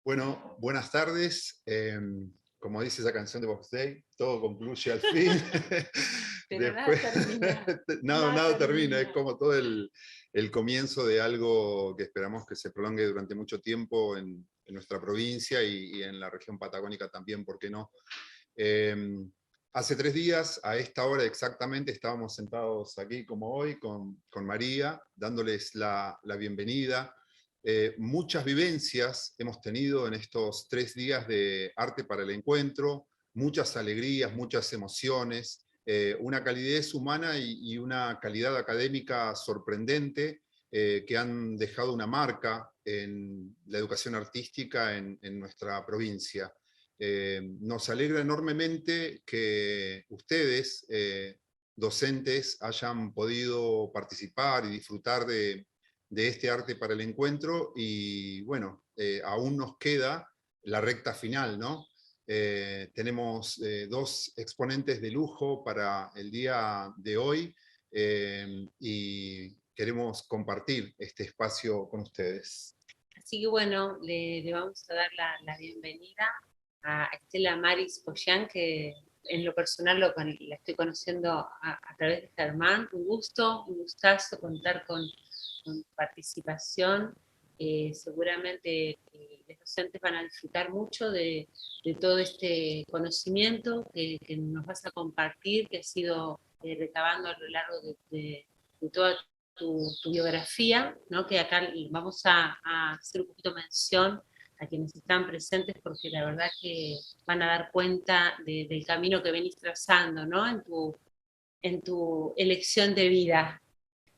Bueno, buenas tardes. Como dice esa canción de Box Day, todo concluye al fin. Pero nada Después, termina, nada nada termina, es termina. como todo el comienzo de algo que esperamos que se prolongue durante mucho tiempo en nuestra provincia y en la región patagónica también, ¿por qué no? Eh, Hace 3 días, a esta hora exactamente, estábamos sentados aquí como hoy con María, dándoles la bienvenida. Muchas vivencias hemos tenido en estos 3 días de Arte para el Encuentro, muchas alegrías, muchas emociones, una calidez humana y una calidad académica sorprendente, que han dejado una marca en la educación artística en nuestra provincia. Nos alegra enormemente que ustedes, docentes, hayan podido participar y disfrutar de este Arte para el Encuentro y bueno, aún nos queda la recta final, ¿no? Tenemos dos exponentes de lujo para el día de hoy, y queremos compartir este espacio con ustedes. Así que bueno, le vamos a dar la bienvenida a Estela Maris Pollán, que en lo personal la estoy conociendo a través de Germán. Un gusto, un gustazo contar con participación. Seguramente los docentes van a disfrutar mucho de todo este conocimiento que nos vas a compartir, que has ido recabando a lo largo de toda tu biografía, ¿no? Que acá vamos a hacer un poquito mención a quienes están presentes, porque la verdad que van a dar cuenta del camino que venís trazando, ¿no? En tu elección de vida.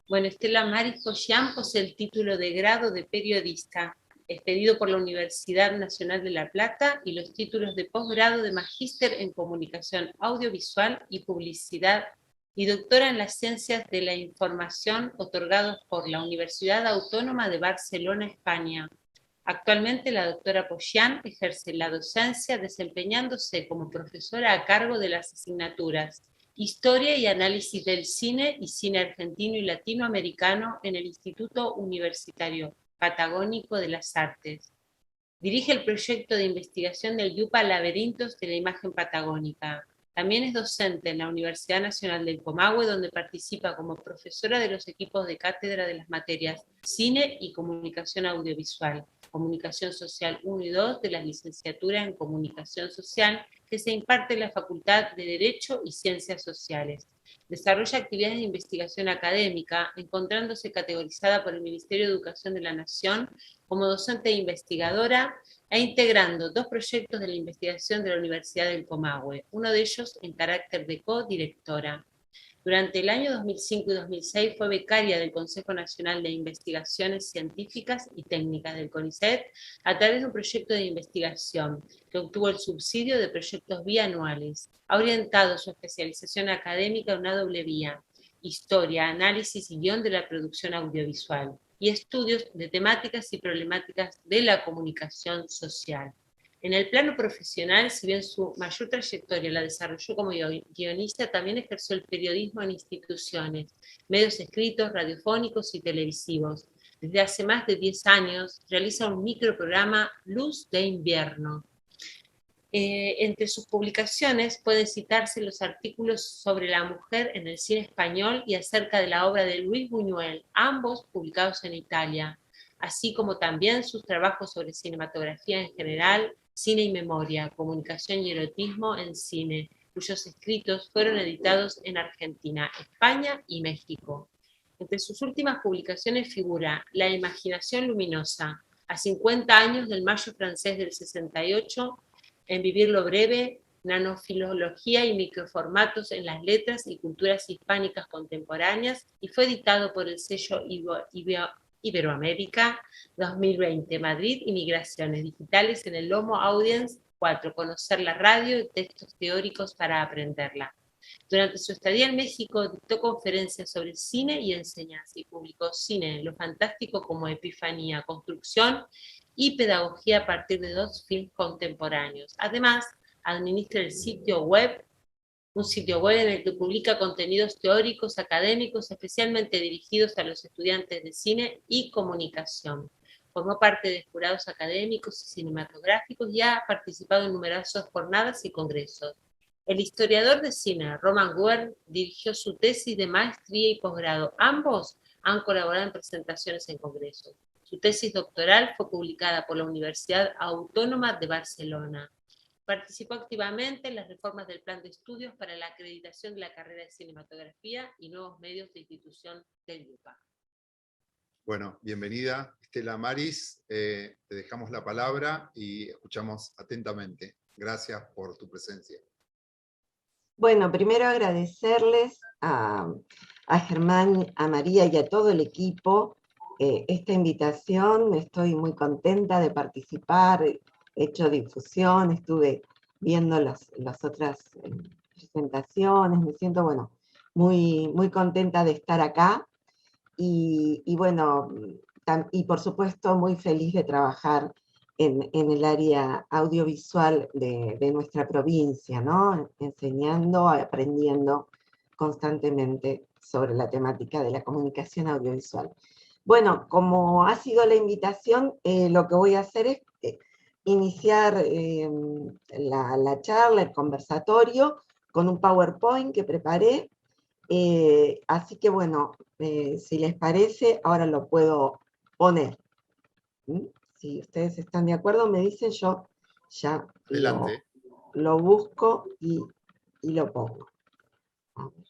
Bueno, Estela Maris Pollán posee el título de grado de periodista, expedido por la Universidad Nacional de La Plata, y los títulos de posgrado de magíster en comunicación audiovisual y publicidad, y doctora en las ciencias de la información, otorgados por la Universidad Autónoma de Barcelona, España. Actualmente la doctora Pollán ejerce la docencia desempeñándose como profesora a cargo de las asignaturas Historia y Análisis del Cine y Cine Argentino y Latinoamericano en el Instituto Universitario Patagónico de las Artes. Dirige el proyecto de investigación del IUPA Laberintos de la Imagen Patagónica. También es docente en la Universidad Nacional del Comahue, donde participa como profesora de los equipos de cátedra de las materias Cine y Comunicación Audiovisual, Comunicación Social 1 y 2 de la licenciatura en Comunicación Social, que se imparte en la Facultad de Derecho y Ciencias Sociales. Desarrolla actividades de investigación académica, encontrándose categorizada por el Ministerio de Educación de la Nación como docente e investigadora, e integrando 2 proyectos de la investigación de la Universidad del Comahue, uno de ellos en carácter de codirectora. Durante el año 2005 y 2006 fue becaria del Consejo Nacional de Investigaciones Científicas y Técnicas del CONICET a través de un proyecto de investigación que obtuvo el subsidio de proyectos bianuales. Ha orientado su especialización académica en una doble vía: historia, análisis y guión de la producción audiovisual, y estudios de temáticas y problemáticas de la comunicación social. En el plano profesional, si bien su mayor trayectoria la desarrolló como guionista, también ejerció el periodismo en instituciones, medios escritos, radiofónicos y televisivos. Desde hace más de 10 años realiza un microprograma Luz de Invierno. Entre sus publicaciones puede citarse los artículos sobre la mujer en el cine español y acerca de la obra de Luis Buñuel, ambos publicados en Italia, así como también sus trabajos sobre cinematografía en general, cine y memoria, comunicación y erotismo en cine, cuyos escritos fueron editados en Argentina, España y México. Entre sus últimas publicaciones figura La imaginación luminosa, a 50 años del Mayo francés del 68, En vivir lo breve, nanofilología y microformatos en las letras y culturas hispánicas contemporáneas, y fue editado por el sello Iberoamérica 2020, Madrid y Migraciones Digitales en el Lomo Audience 4, Conocer la radio y textos teóricos para aprenderla. Durante su estadía en México dictó conferencias sobre cine y enseñanza y publicó Cine en lo Fantástico como Epifanía, Construcción y Pedagogía a partir de 2 films contemporáneos. Además, administra el sitio web, un sitio web en el que publica contenidos teóricos académicos especialmente dirigidos a los estudiantes de cine y comunicación. Formó parte de jurados académicos y cinematográficos y ha participado en numerosas jornadas y congresos. El historiador de cine Roman Guer dirigió su tesis de maestría y posgrado. Ambos han colaborado en presentaciones en congresos. Su tesis doctoral fue publicada por la Universidad Autónoma de Barcelona. Participó activamente en las reformas del Plan de Estudios para la acreditación de la carrera de cinematografía y nuevos medios de institución del IUPAC. Bueno, bienvenida Estela Maris, te dejamos la palabra y escuchamos atentamente. Gracias por tu presencia. Bueno, primero agradecerles a Germán, a María y a todo el equipo esta invitación. Estoy muy contenta de participar, he hecho difusión, estuve viendo las otras presentaciones, me siento, bueno, muy contenta de estar acá. Y bueno, y por supuesto muy feliz de trabajar en el área audiovisual de nuestra provincia, ¿no? Enseñando, aprendiendo constantemente sobre la temática de la comunicación audiovisual. Bueno, como ha sido la invitación, lo que voy a hacer es iniciar la charla, el conversatorio, con un PowerPoint que preparé. Así que bueno, si les parece, ahora lo puedo poner. Si ustedes están de acuerdo, me dicen, yo ya lo busco y lo pongo. A ver.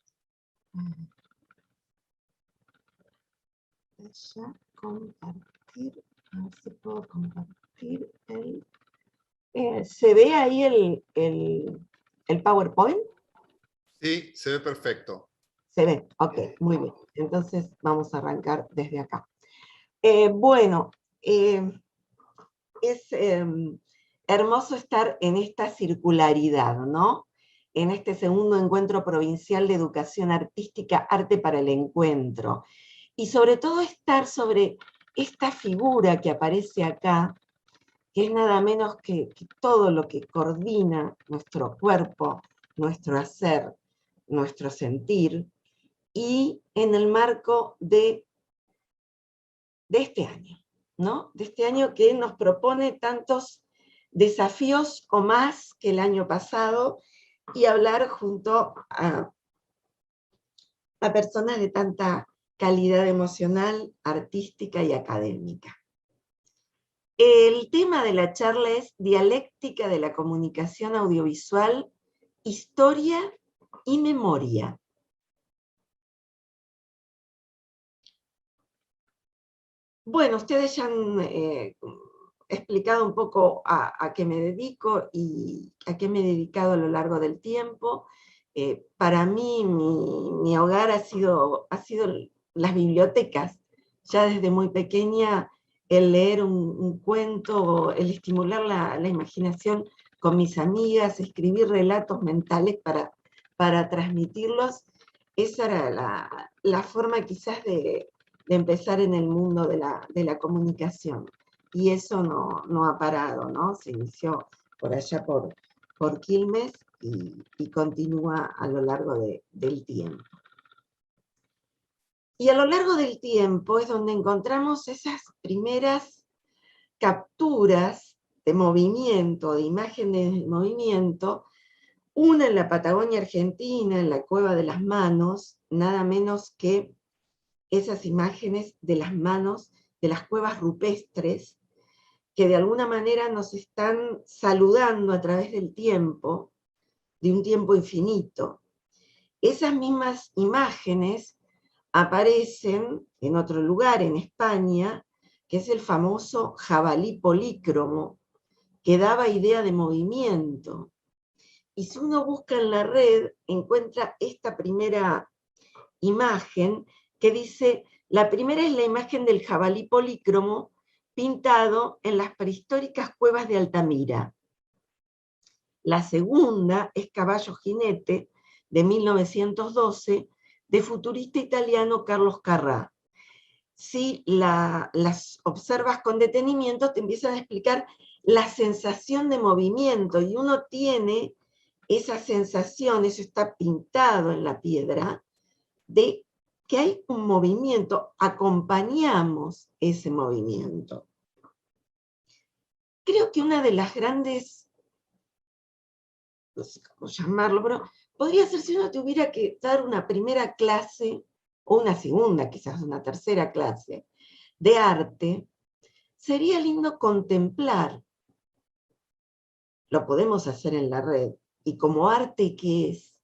Ya compartir, a ver si puedo compartir el... ¿se ve ahí el PowerPoint? Sí, se ve perfecto. Se ve, ok, muy bien. Entonces vamos a arrancar desde acá. Bueno, es hermoso estar en esta circularidad, ¿no? En este segundo encuentro provincial de educación artística, Arte para el Encuentro. Y sobre todo estar sobre esta figura que aparece acá, que es nada menos que todo lo que coordina nuestro cuerpo, nuestro hacer, nuestro sentir, y en el marco de este año, ¿no? De este año que nos propone tantos desafíos o más que el año pasado, y hablar junto a personas de tanta calidad emocional, artística y académica. El tema de la charla es Dialéctica de la comunicación audiovisual, historia y memoria. Bueno, ustedes ya han explicado un poco a qué me dedico y a qué me he dedicado a lo largo del tiempo. Para mí, mi hogar ha sido las bibliotecas. Ya desde muy pequeña, el leer un cuento, el estimular la imaginación con mis amigas, escribir relatos mentales para transmitirlos, esa era la forma quizás de empezar en el mundo de la comunicación. Y eso no ha parado, ¿no? Se inició por allá por Quilmes y continúa a lo largo del tiempo. Y a lo largo del tiempo es donde encontramos esas primeras capturas de movimiento, de imágenes de movimiento, una en la Patagonia Argentina, en la Cueva de las Manos, nada menos que esas imágenes de las manos de las cuevas rupestres, que de alguna manera nos están saludando a través del tiempo, de un tiempo infinito. Esas mismas imágenes aparecen en otro lugar, en España, que es el famoso jabalí polícromo, que daba idea de movimiento. Y si uno busca en la red, encuentra esta primera imagen que dice, la primera es la imagen del jabalí polícromo pintado en las prehistóricas cuevas de Altamira. La segunda es Caballo Jinete, de 1912, de futurista italiano Carlos Carrà. Si las observas con detenimiento, te empiezan a explicar la sensación de movimiento, y uno tiene esa sensación, eso está pintado en la piedra, de que hay un movimiento, acompañamos ese movimiento. creo que una de las grandes, no sé cómo llamarlo, pero podría ser si uno tuviera que dar una primera clase, o una segunda, quizás una tercera clase, de arte, sería lindo contemplar, lo podemos hacer en la red, y como arte que es,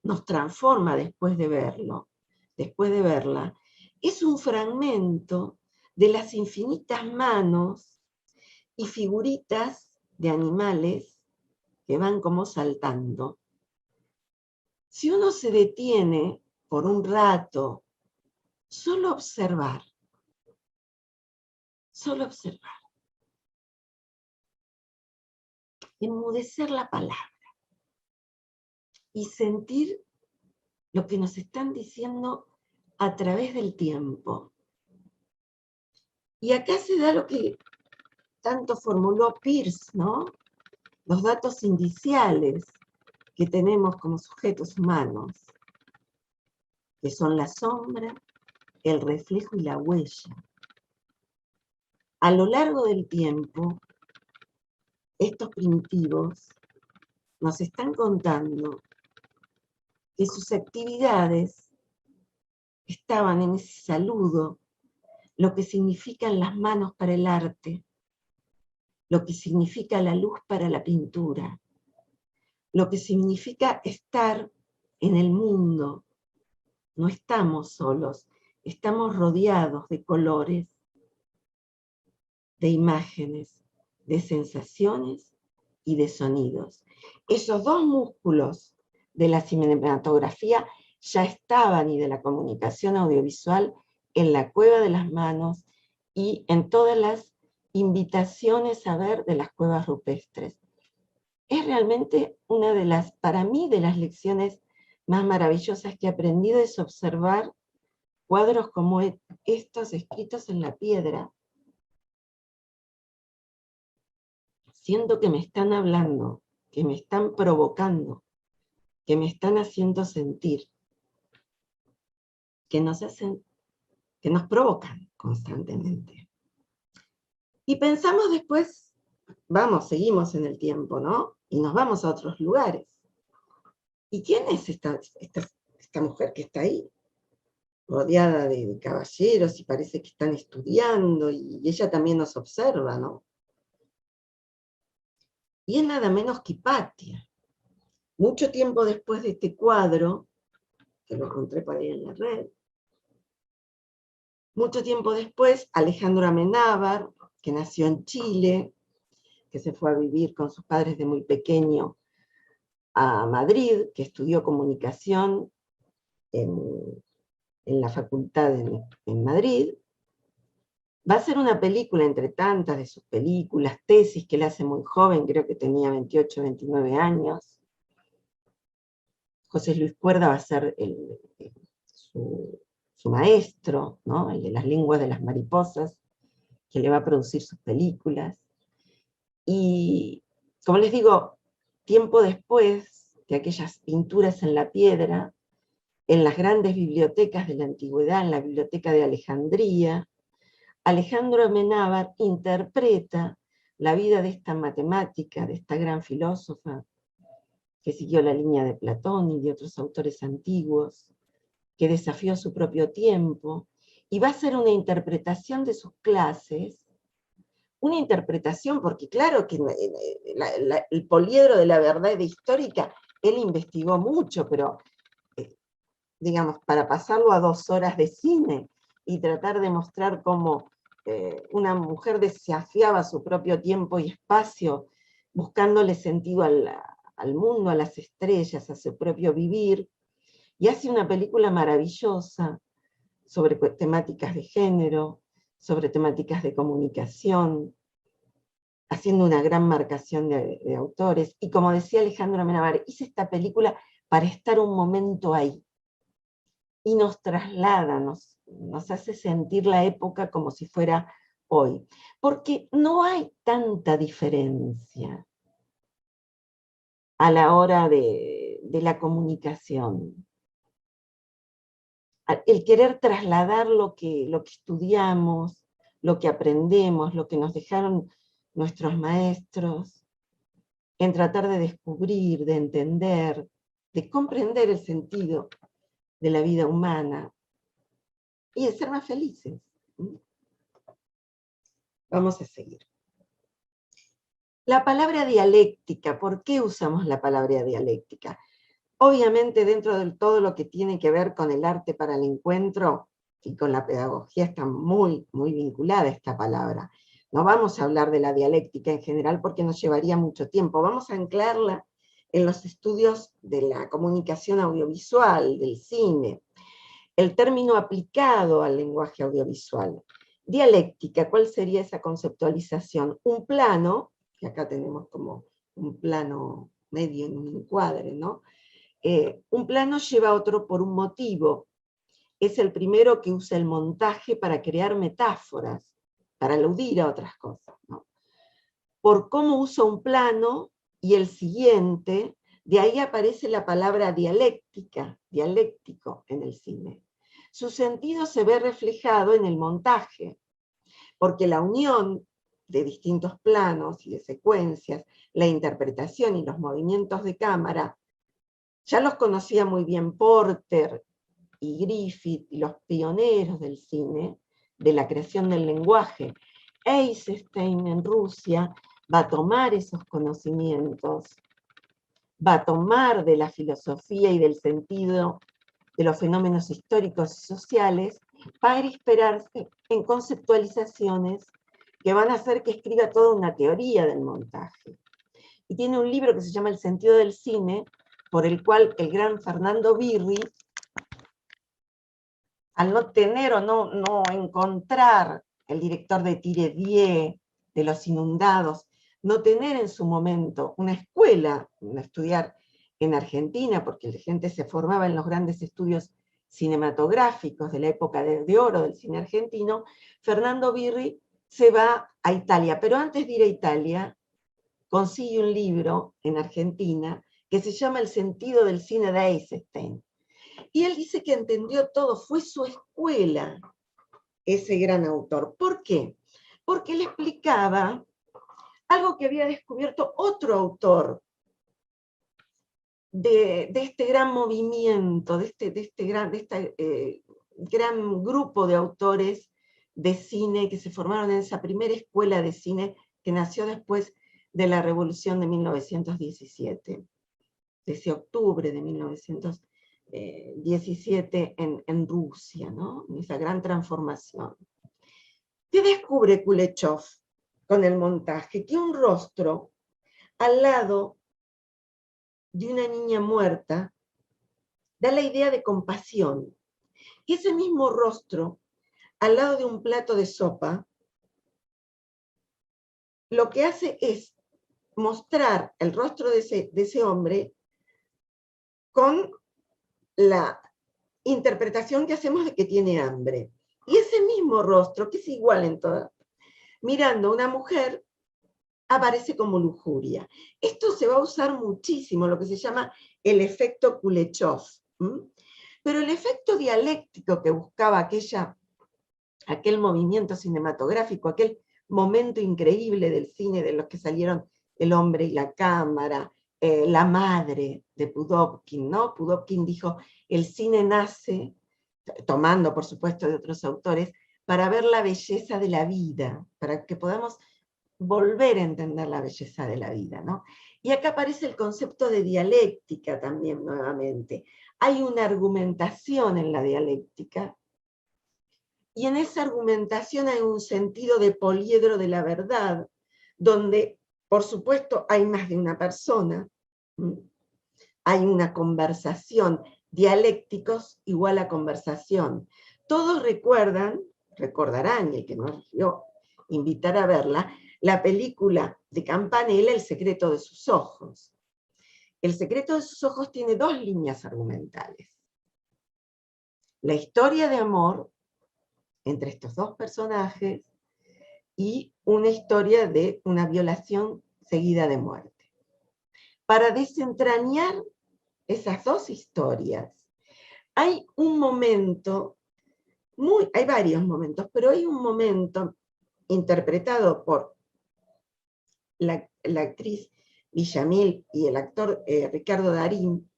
nos transforma después de verlo, después de verla, es un fragmento de las infinitas manos y figuritas de animales que van como saltando. Si uno se detiene por un rato, solo observar, enmudecer la palabra y sentir lo que nos están diciendo a través del tiempo. Y acá se da lo que tanto formuló Peirce, ¿no? Los datos indiciales que tenemos como sujetos humanos, que son la sombra, el reflejo y la huella. A lo largo del tiempo, estos primitivos nos están contando que sus actividades estaban en ese saludo, lo que significan las manos para el arte, lo que significa la luz para la pintura, lo que significa estar en el mundo. No estamos solos, estamos rodeados de colores, de imágenes, de sensaciones y de sonidos. Esos dos músculos de la cinematografía ya estaban, y de la comunicación audiovisual, en la cueva de las manos y en todas las invitaciones a ver de las cuevas rupestres. Es realmente una de las, para mí, de las lecciones más maravillosas que he aprendido, es observar cuadros como estos escritos en la piedra. Siento que me están hablando, que me están provocando, que me están haciendo sentir, que nos hacen, que nos provocan constantemente. Y pensamos después, seguimos en el tiempo, ¿no? Y nos vamos a otros lugares. ¿Y quién es esta mujer que está ahí? Rodeada de caballeros y parece que están estudiando, y ella también nos observa, ¿no? Y es nada menos que Hipatia. Mucho tiempo después de este cuadro, que lo encontré por ahí en la red, mucho tiempo después, Alejandro Amenábar, que nació en Chile, que se fue a vivir con sus padres de muy pequeño a Madrid, que estudió comunicación en la facultad en Madrid, va a hacer una película entre tantas de sus películas, tesis que él hace muy joven, creo que tenía 28, 29 años. José Luis Cuerda va a ser su maestro, ¿no? El de las lenguas de las mariposas, que le va a producir sus películas. Y, como les digo, tiempo después de aquellas pinturas en la piedra, en las grandes bibliotecas de la antigüedad, en la biblioteca de Alejandría, Alejandro Amenábar interpreta la vida de esta matemática, de esta gran filósofa, que siguió la línea de Platón y de otros autores antiguos, que desafió su propio tiempo, y va a hacer una interpretación de sus clases, una interpretación, porque claro que el poliedro de la verdad histórica, él investigó mucho, pero digamos, para pasarlo a 2 horas de cine y tratar de mostrar cómo una mujer desafiaba su propio tiempo y espacio, buscándole sentido al mundo, a las estrellas, a su propio vivir, y hace una película maravillosa sobre temáticas de género, sobre temáticas de comunicación, haciendo una gran marcación de autores. Y como decía Alejandro Amenábar, hice esta película para estar un momento ahí. Y nos traslada, nos hace sentir la época como si fuera hoy. Porque no hay tanta diferencia a la hora de la comunicación. El querer trasladar lo que estudiamos, lo que aprendemos, lo que nos dejaron nuestros maestros, en tratar de descubrir, de entender, de comprender el sentido de la vida humana y de ser más felices. Vamos a seguir. La palabra dialéctica, ¿por qué usamos la palabra dialéctica? Obviamente dentro de todo lo que tiene que ver con el arte para el encuentro y con la pedagogía está muy, muy vinculada esta palabra. No vamos a hablar de la dialéctica en general porque nos llevaría mucho tiempo. Vamos a anclarla en los estudios de la comunicación audiovisual, del cine. El término aplicado al lenguaje audiovisual. Dialéctica, ¿cuál sería esa conceptualización? Un plano, que acá tenemos como un plano medio en un encuadre, ¿no? Un plano lleva a otro por un motivo. Es el primero que usa el montaje para crear metáforas, para aludir a otras cosas, ¿no? Por cómo usa un plano y el siguiente, de ahí aparece la palabra dialéctica, dialéctico en el cine. Su sentido se ve reflejado en el montaje, porque la unión de distintos planos y de secuencias, la interpretación y los movimientos de cámara, ya los conocía muy bien Porter y Griffith, y los pioneros del cine, de la creación del lenguaje. Eisenstein en Rusia va a tomar esos conocimientos, va a tomar de la filosofía y del sentido de los fenómenos históricos y sociales para inspirarse en conceptualizaciones que van a hacer que escriba toda una teoría del montaje. Y tiene un libro que se llama El sentido del cine, por el cual el gran Fernando Birri, al no tener o no encontrar el director de Tiredier, de Los Inundados, no tener en su momento una escuela, estudiar en Argentina, porque la gente se formaba en los grandes estudios cinematográficos de la época de oro del cine argentino, Fernando Birri se va a Italia, pero antes de ir a Italia, consigue un libro en Argentina que se llama El sentido del cine de Eisenstein. Y él dice que entendió todo, fue su escuela, ese gran autor. ¿Por qué? Porque él explicaba algo que había descubierto otro autor de este gran movimiento, de este gran grupo de autores de cine que se formaron en esa primera escuela de cine que nació después de la Revolución de 1917, de ese octubre de 1917 en Rusia, ¿no? En esa gran transformación. ¿Qué descubre Kuleshov con el montaje? Que un rostro al lado de una niña muerta da la idea de compasión. Y ese mismo rostro, al lado de un plato de sopa, lo que hace es mostrar el rostro de ese hombre con la interpretación que hacemos de que tiene hambre. Y ese mismo rostro, que es igual en todas, mirando a una mujer, aparece como lujuria. Esto se va a usar muchísimo, lo que se llama el efecto Kuleshov. Pero el efecto dialéctico que buscaba aquel movimiento cinematográfico, aquel momento increíble del cine, de los que salieron El hombre y la cámara, La madre de Pudovkin, ¿no? Pudovkin dijo, el cine nace, tomando por supuesto de otros autores, para ver la belleza de la vida, para que podamos volver a entender la belleza de la vida, ¿no? Y acá aparece el concepto de dialéctica también nuevamente. Hay una argumentación en la dialéctica, y en esa argumentación hay un sentido de poliedro de la verdad, donde, por supuesto, hay más de una persona, hay una conversación, dialécticos igual a conversación. Todos recordarán, y el que no vio, invitar a verla, la película de Campanella, El secreto de sus ojos. El secreto de sus ojos tiene dos líneas argumentales. La historia de amor entre estos dos personajes y una historia de una violación seguida de muerte. Para desentrañar esas dos historias, hay un momento, hay varios momentos, pero hay un momento interpretado por la actriz Villamil y el actor Ricardo Darín,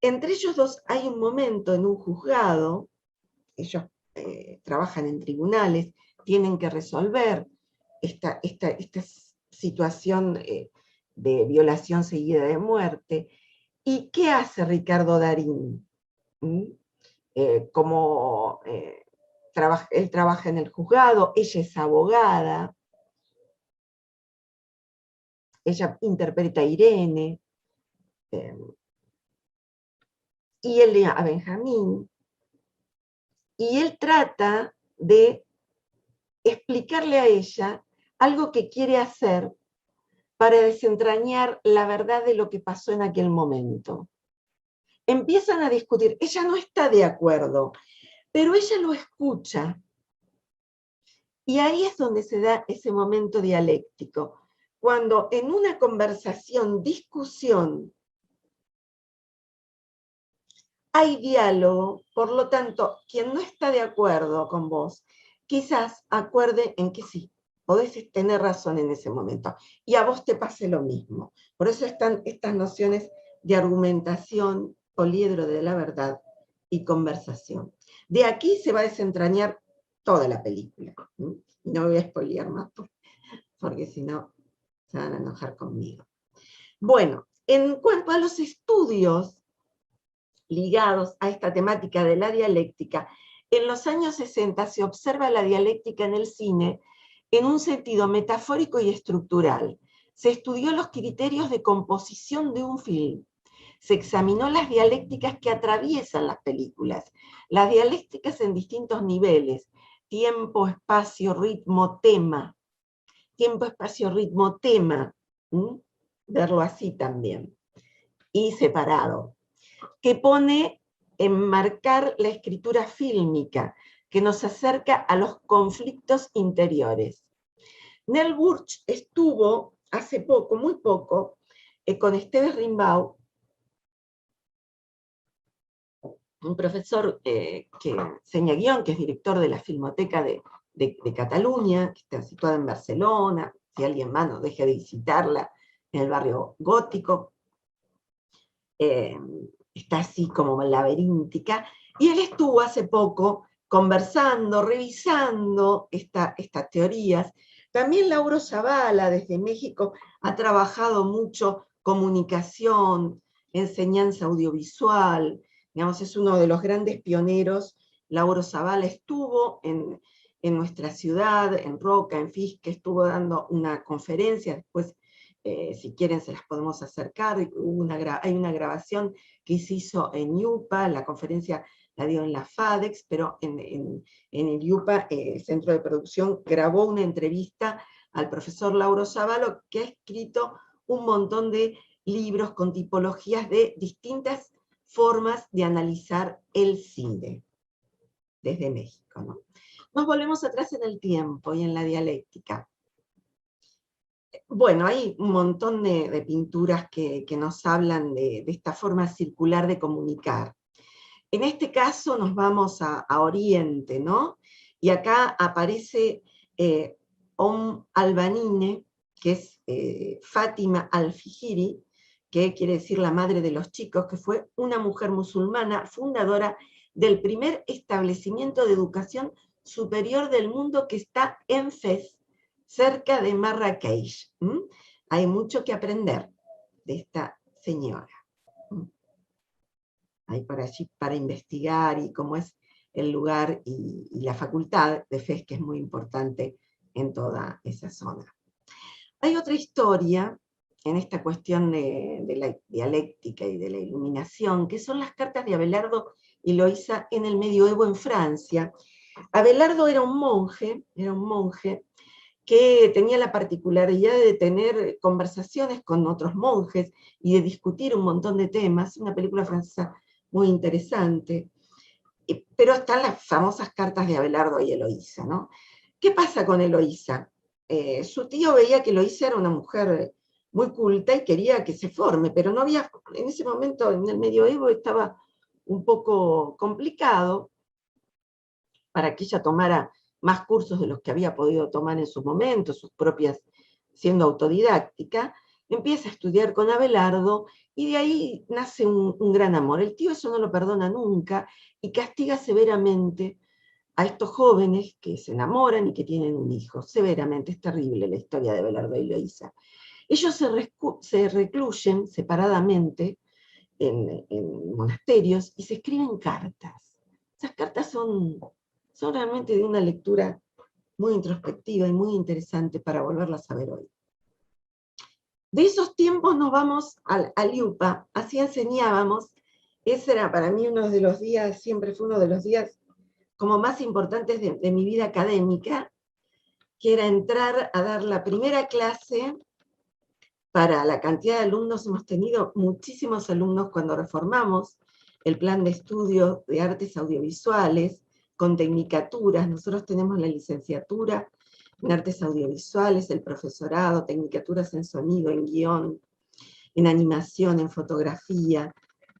entre ellos dos hay un momento en un juzgado, ellos trabajan en tribunales, tienen que resolver esta situación de violación seguida de muerte. ¿Y qué hace Ricardo Darín? Él trabaja en el juzgado, ella es abogada, ella interpreta a Irene, y él lee a Benjamín, y él trata de explicarle a ella algo que quiere hacer para desentrañar la verdad de lo que pasó en aquel momento. Empiezan a discutir, ella no está de acuerdo, pero ella lo escucha. Y ahí es donde se da ese momento dialéctico, cuando en una conversación, discusión, hay diálogo, por lo tanto, quien no está de acuerdo con vos, quizás acuerde en que sí, podés tener razón en ese momento, y a vos te pase lo mismo. Por eso están estas nociones de argumentación, poliedro de la verdad y conversación. De aquí se va a desentrañar toda la película. No voy a spoilear más, porque si no se van a enojar conmigo. Bueno, en cuanto a los estudios ligados a esta temática de la dialéctica, en los años 60 se observa la dialéctica en el cine en un sentido metafórico y estructural. Se estudió los criterios de composición de un film. Se examinó las dialécticas que atraviesan las películas, las dialécticas en distintos niveles, tiempo, espacio, ritmo, tema. Tiempo, espacio, ritmo, tema. Verlo así también. Y separado. Que pone en marcar la escritura fílmica, que nos acerca a los conflictos interiores. Nell Burch estuvo hace poco, muy poco, con Esteves Rimbaud, un profesor que enseña guión, que es director de la Filmoteca de Cataluña, que está situada en Barcelona, si alguien más no deje de visitarla, en el barrio gótico. Está así como laberíntica, y él estuvo hace poco conversando, revisando estas teorías. También Lauro Zavala, desde México, ha trabajado mucho comunicación, enseñanza audiovisual, digamos, es uno de los grandes pioneros. Lauro Zavala estuvo en nuestra ciudad, en Roca, en Fisque, estuvo dando una conferencia, después si quieren se las podemos acercar, hay una grabación que se hizo en IUPA, la conferencia la dio en la FADEX, pero en el IUPA, el Centro de Producción, grabó una entrevista al profesor Lauro Zavala, que ha escrito un montón de libros con tipologías de distintas formas de analizar el cine, desde México, ¿no? Nos volvemos atrás en el tiempo y en la dialéctica. Bueno, hay un montón de pinturas que nos hablan de esta forma circular de comunicar. En este caso nos vamos a Oriente, ¿no? Y acá aparece Albanine, que es Fátima al-Fihiri, que quiere decir la madre de los chicos, que fue una mujer musulmana fundadora del primer establecimiento de educación superior del mundo, que está en Fez, cerca de Marrakech. Hay mucho que aprender de esta señora. Hay para allí para investigar, y cómo es el lugar y la facultad de Fez, que es muy importante en toda esa zona. Hay otra historia en esta cuestión de la dialéctica y de la iluminación, que son las cartas de Abelardo y Loisa en el medioevo en Francia. Abelardo era un monje que tenía la particularidad de tener conversaciones con otros monjes y de discutir un montón de temas, una película francesa muy interesante, pero están las famosas cartas de Abelardo y Eloísa, ¿no? ¿Qué pasa con Eloísa? Su tío veía que Eloísa era una mujer muy culta y quería que se forme, pero no había, en ese momento en el medioevo estaba un poco complicado para que ella tomara más cursos de los que había podido tomar en su momento, sus propias, siendo autodidáctica, empieza a estudiar con Abelardo, y de ahí nace un gran amor. El tío eso no lo perdona nunca, y castiga severamente a estos jóvenes que se enamoran y que tienen un hijo. Severamente, es terrible la historia de Abelardo y Eloísa. Ellos se recluyen separadamente en monasterios y se escriben cartas. Esas cartas son realmente de una lectura muy introspectiva y muy interesante para volverlas a ver hoy. De esos tiempos nos vamos a Liupa, así enseñábamos. Ese era para mí uno de los días, siempre fue uno de los días como más importantes de mi vida académica, que era entrar a dar la primera clase. Para la cantidad de alumnos, hemos tenido muchísimos alumnos cuando reformamos el plan de estudio de artes audiovisuales, con tecnicaturas. Nosotros tenemos la licenciatura en artes audiovisuales, el profesorado, tecnicaturas en sonido, en guión, en animación, en fotografía.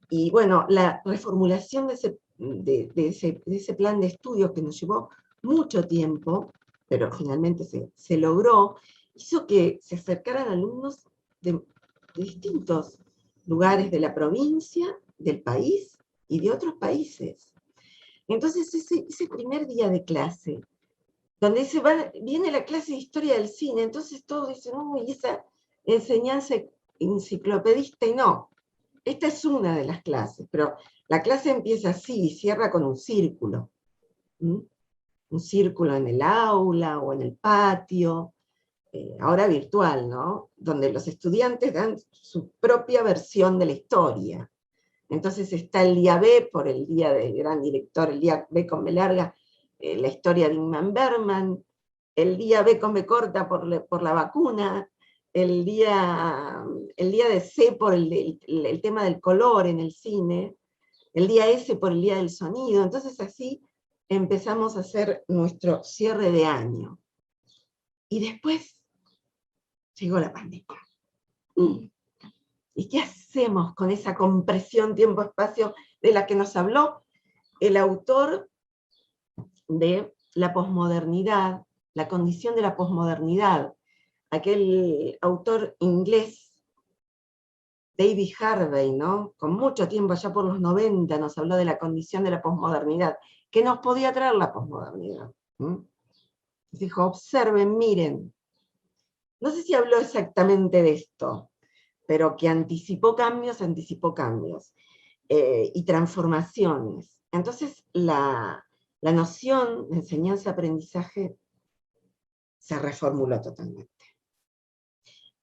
Y bueno, la reformulación de ese plan de estudio, que nos llevó mucho tiempo, pero finalmente se logró, hizo que se acercaran alumnos de distintos lugares de la provincia, del país y de otros países. Entonces ese primer día de clase, donde viene la clase de historia del cine, entonces todos dicen, uy, esa enseñanza enciclopedista, y no, esta es una de las clases, pero la clase empieza así y cierra con un círculo. Un círculo en el aula o en el patio, ahora virtual, ¿no? Donde los estudiantes dan su propia versión de la historia. Entonces está el día B, por el día del gran director, el día B con B larga, la historia de Ingmar Bergman, el día B con B corta por la vacuna, el día de C por el tema del color en el cine, el día S por el día del sonido. Entonces así empezamos a hacer nuestro cierre de año. Y después llegó la pandemia. ¿Y qué hacemos con esa compresión tiempo-espacio de la que nos habló el autor de la posmodernidad, la condición de la posmodernidad? Aquel autor inglés, David Harvey, ¿no? Con mucho tiempo, allá por los 90, nos habló de la condición de la posmodernidad. ¿Qué nos podía traer la posmodernidad? Dijo, observen, miren. No sé si habló exactamente de esto, pero que anticipó cambios y transformaciones. Entonces, la noción de enseñanza-aprendizaje se reformuló totalmente.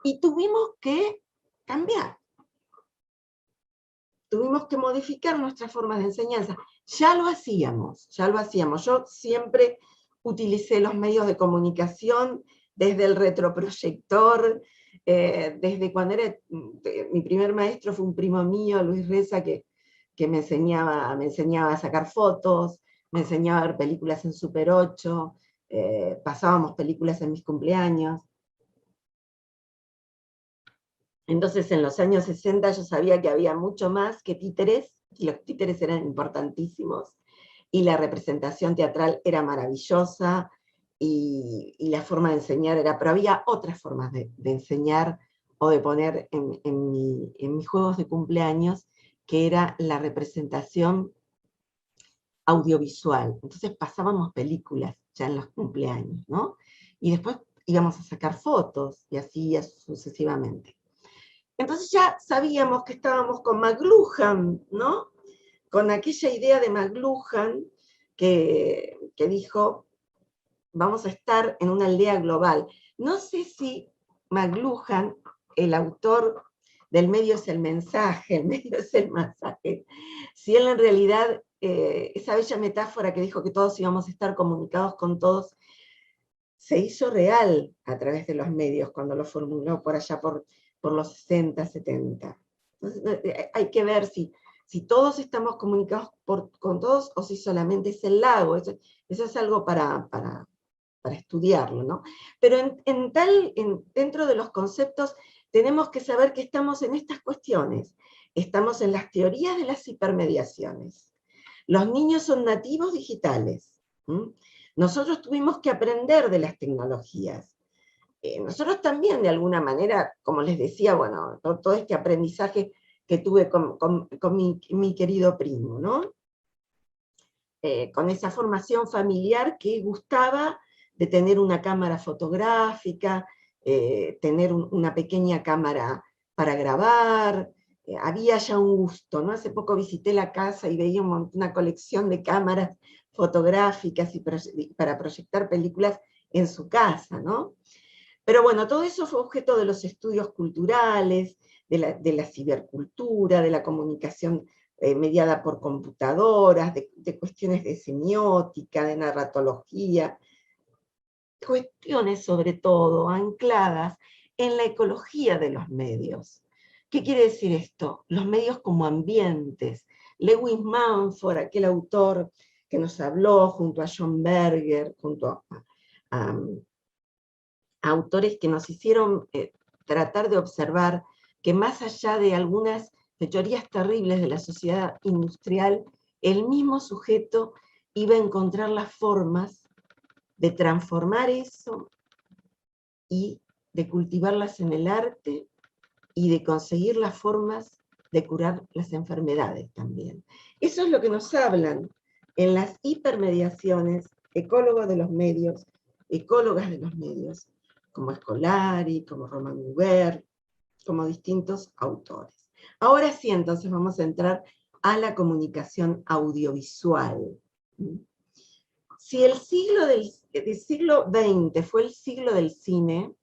Y tuvimos que cambiar. Tuvimos que modificar nuestras formas de enseñanza. Ya lo hacíamos. Yo siempre utilicé los medios de comunicación, desde el retroproyector, desde cuando mi primer maestro fue un primo mío, Luis Reza, que me enseñaba a sacar fotos, me enseñaba a ver películas en Super 8, pasábamos películas en mis cumpleaños. Entonces, en los años 60 yo sabía que había mucho más que títeres, y los títeres eran importantísimos, y la representación teatral era maravillosa, y la forma de enseñar era, pero había otras formas de enseñar o de poner en mis juegos de cumpleaños, que era la representación audiovisual. Entonces pasábamos películas ya en los cumpleaños, ¿no? Y después íbamos a sacar fotos, y así sucesivamente. Entonces ya sabíamos que estábamos con McLuhan, ¿no? Con aquella idea de McLuhan que dijo, vamos a estar en una aldea global. No sé si McLuhan, el autor del medio es el mensaje, el medio es el mensaje, si él en realidad, esa bella metáfora que dijo que todos íbamos a estar comunicados con todos, se hizo real a través de los medios cuando lo formuló por allá por los 60, 70. Entonces, hay que ver si todos estamos comunicados con todos o si solamente es el lago. Eso es algo para estudiarlo, ¿no? Pero dentro de los conceptos tenemos que saber que estamos en estas cuestiones. Estamos en las teorías de las hipermediaciones. Los niños son nativos digitales. Nosotros tuvimos que aprender de las tecnologías. Nosotros también, de alguna manera, como les decía, bueno, todo este aprendizaje que tuve con mi querido primo, ¿no? Con esa formación familiar que gustaba de tener una cámara fotográfica, tener una pequeña cámara para grabar, había ya un gusto, ¿no? Hace poco visité la casa y veía una colección de cámaras fotográficas para proyectar películas en su casa, ¿no? Pero bueno, todo eso fue objeto de los estudios culturales, de la cibercultura, de la comunicación mediada por computadoras, de cuestiones de semiótica, de narratología, cuestiones sobre todo ancladas en la ecología de los medios. ¿Qué quiere decir esto? Los medios como ambientes. Lewis Mumford, aquel autor que nos habló junto a John Berger, junto a autores que nos hicieron tratar de observar que más allá de algunas teorías terribles de la sociedad industrial, el mismo sujeto iba a encontrar las formas de transformar eso y de cultivarlas en el arte y de conseguir las formas de curar las enfermedades también. Eso es lo que nos hablan en las hipermediaciones, ecólogos de los medios, ecólogas de los medios, como Scolari, como Roman Hubert, como distintos autores. Ahora sí, entonces vamos a entrar a la comunicación audiovisual. Si el siglo XX fue el siglo del cine,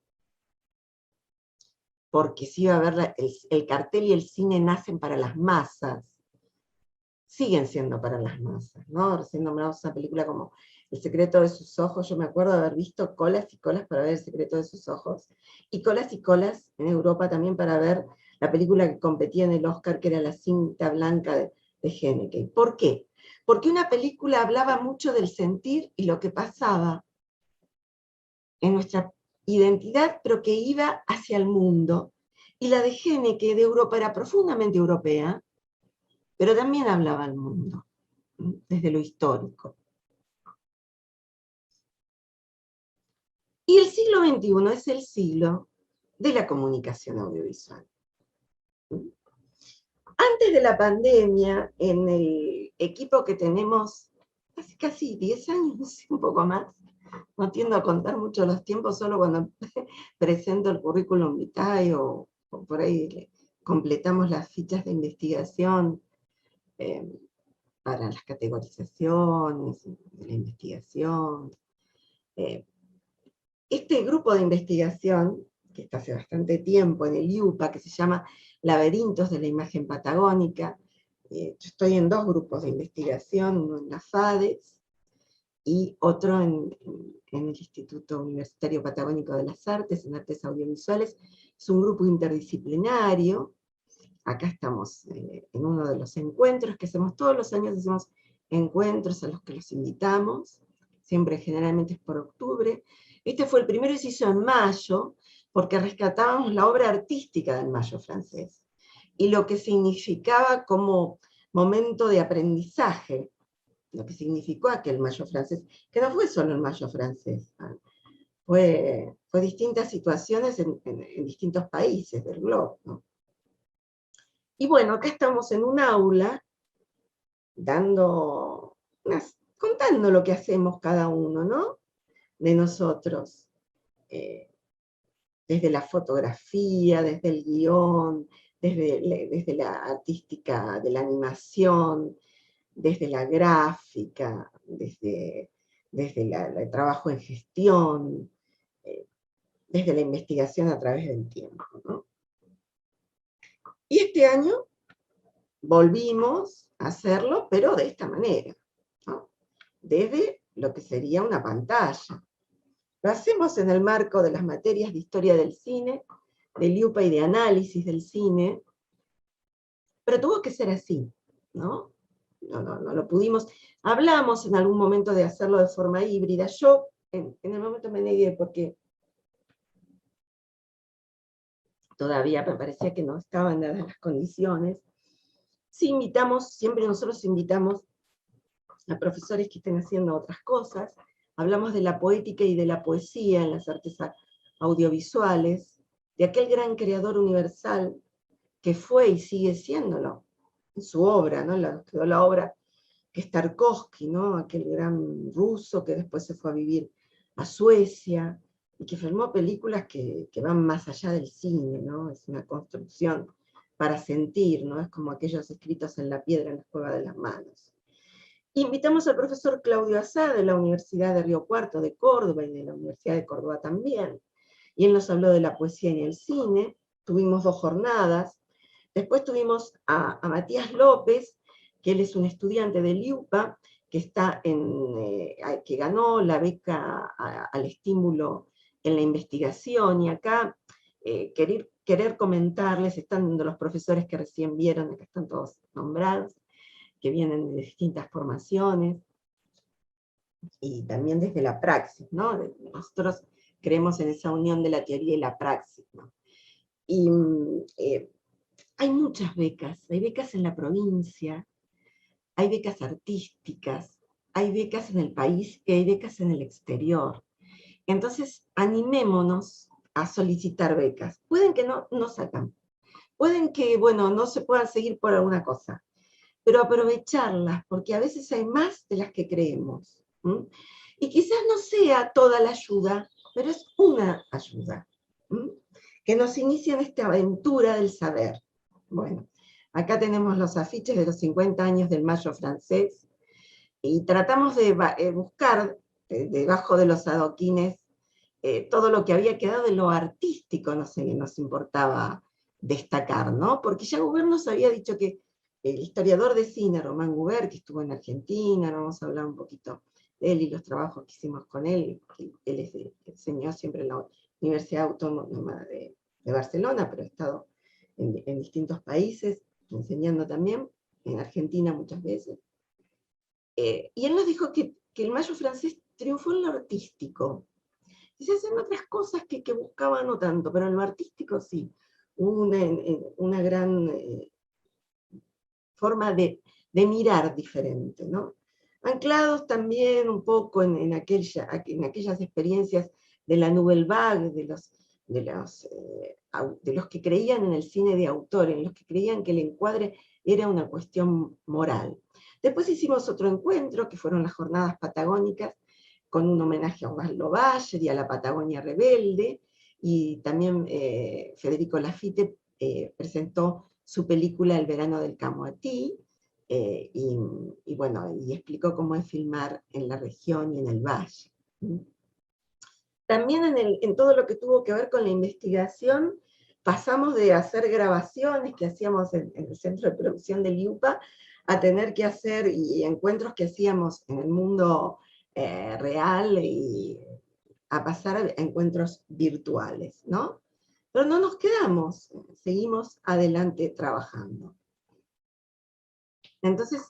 porque sí iba a haber el cartel y el cine nacen para las masas, siguen siendo para las masas, ¿no? Recién nombramos una película como El secreto de sus ojos, yo me acuerdo de haber visto colas y colas para ver El secreto de sus ojos, y colas en Europa también para ver la película que competía en el Oscar, que era La cinta blanca de Haneke. ¿Por qué? Porque una película hablaba mucho del sentir y lo que pasaba en nuestra identidad, pero que iba hacia el mundo. Y la de Haneke de Europa era profundamente europea, pero también hablaba al mundo, desde lo histórico. Y el siglo XXI es el siglo de la comunicación audiovisual. Antes de la pandemia, en el equipo que tenemos hace casi 10 años, un poco más, no tiendo a contar mucho los tiempos, solo cuando presento el currículum vitae o por ahí completamos las fichas de investigación para las categorizaciones de la investigación. Este grupo de investigación, que está hace bastante tiempo en el IUPA, que se llama Laberintos de la Imagen Patagónica, yo estoy en 2 grupos de investigación, uno en la FADES y otro en el Instituto Universitario Patagónico de las Artes, en Artes Audiovisuales. Es un grupo interdisciplinario. Acá estamos en uno de los encuentros que hacemos todos los años, hacemos encuentros a los que los invitamos, siempre generalmente es por octubre. Este fue el primero y se hizo en mayo, porque rescatábamos la obra artística del Mayo francés, y lo que significaba como momento de aprendizaje, lo que significó aquel Mayo francés, que no fue solo el Mayo francés, fue distintas situaciones en distintos países del globo, ¿no? Y bueno, acá estamos en un aula, contando lo que hacemos cada uno, ¿no? De nosotros, desde la fotografía, desde el guión, desde la artística de la animación, desde la gráfica, desde el trabajo en gestión, desde la investigación a través del tiempo, ¿no? Y este año volvimos a hacerlo, pero de esta manera, ¿no? Desde lo que sería una pantalla. Lo hacemos en el marco de las materias de historia del cine, de IUPA y de análisis del cine, pero tuvo que ser así, ¿no? No lo pudimos. Hablamos en algún momento de hacerlo de forma híbrida. Yo en el momento me negué porque todavía me parecía que no estaban dadas las condiciones. Sí invitamos, siempre nosotros invitamos a profesores que estén haciendo otras cosas, hablamos de la poética y de la poesía en las artes audiovisuales, de aquel gran creador universal que fue y sigue siéndolo en su obra, ¿no? Quedó la obra que es Tarkovsky, ¿no? Aquel gran ruso que después se fue a vivir a Suecia y que filmó películas que van más allá del cine, ¿no? Es una construcción para sentir, ¿no? Es como aquellos escritos en la piedra en la cueva de las manos. Invitamos al profesor Claudio Azar de la Universidad de Río Cuarto de Córdoba y de la Universidad de Córdoba también, y él nos habló de la poesía y el cine. Tuvimos 2 jornadas. Después tuvimos a Matías López, que él es un estudiante del IUPA, que ganó la beca al estímulo en la investigación, y acá querer comentarles, están los profesores que recién vieron, acá están todos nombrados, que vienen de distintas formaciones, y también desde la praxis, ¿no? Nosotros creemos en esa unión de la teoría y la praxis, ¿no? Y hay muchas becas, hay becas en la provincia, hay becas artísticas, hay becas en el país y hay becas en el exterior. Entonces, animémonos a solicitar becas. Pueden que no sacan, pueden que, bueno, no se puedan seguir por alguna cosa, pero aprovecharlas, porque a veces hay más de las que creemos. Y quizás no sea toda la ayuda, pero es una ayuda, que nos inicia en esta aventura del saber. Bueno, acá tenemos los afiches de los 50 años del Mayo francés, y tratamos de buscar debajo de los adoquines todo lo que había quedado de lo artístico, no sé, nos importaba destacar, ¿no? Porque ya Gubern nos había dicho que el historiador de cine, Román Gubern, que estuvo en Argentina, no vamos a hablar un poquito de él y los trabajos que hicimos con él, él enseñó siempre en la Universidad Autónoma de Barcelona, pero ha estado en distintos países, enseñando también, en Argentina muchas veces. Y él nos dijo que el Mayo francés triunfó en lo artístico. Y se hacen otras cosas que buscaba no tanto, pero en lo artístico sí. Hubo una gran forma de mirar diferente, ¿no? Anclados también un poco en aquellas experiencias de la Nouvelle Vague, de los que creían en el cine de autor, en los que creían que el encuadre era una cuestión moral. Después hicimos otro encuentro, que fueron las jornadas patagónicas, con un homenaje a Osvaldo Bayer y a la Patagonia Rebelde, y también Federico Laffitte presentó su película El verano del Camoatí, y bueno, y explicó cómo es filmar en la región y en el valle. También en todo lo que tuvo que ver con la investigación, pasamos de hacer grabaciones que hacíamos en el centro de producción del IUPA, a tener que hacer y encuentros que hacíamos en el mundo real, y a pasar a encuentros virtuales, ¿no? Pero no nos quedamos, seguimos adelante trabajando. Entonces,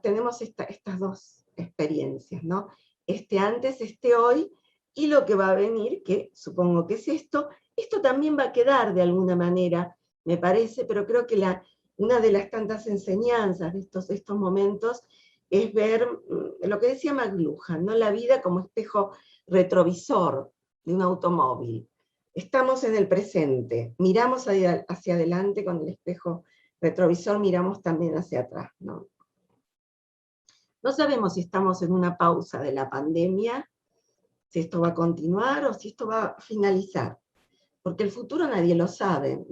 tenemos estas 2 experiencias, ¿no? Este antes, este hoy, y lo que va a venir, que supongo que es esto también va a quedar de alguna manera, me parece, pero creo que una de las tantas enseñanzas de estos momentos es ver lo que decía McLuhan, ¿no? La vida como espejo retrovisor de un automóvil. Estamos en el presente, miramos hacia adelante con el espejo retrovisor, miramos también hacia atrás, ¿no? No sabemos si estamos en una pausa de la pandemia, si esto va a continuar o si esto va a finalizar, porque el futuro nadie lo sabe,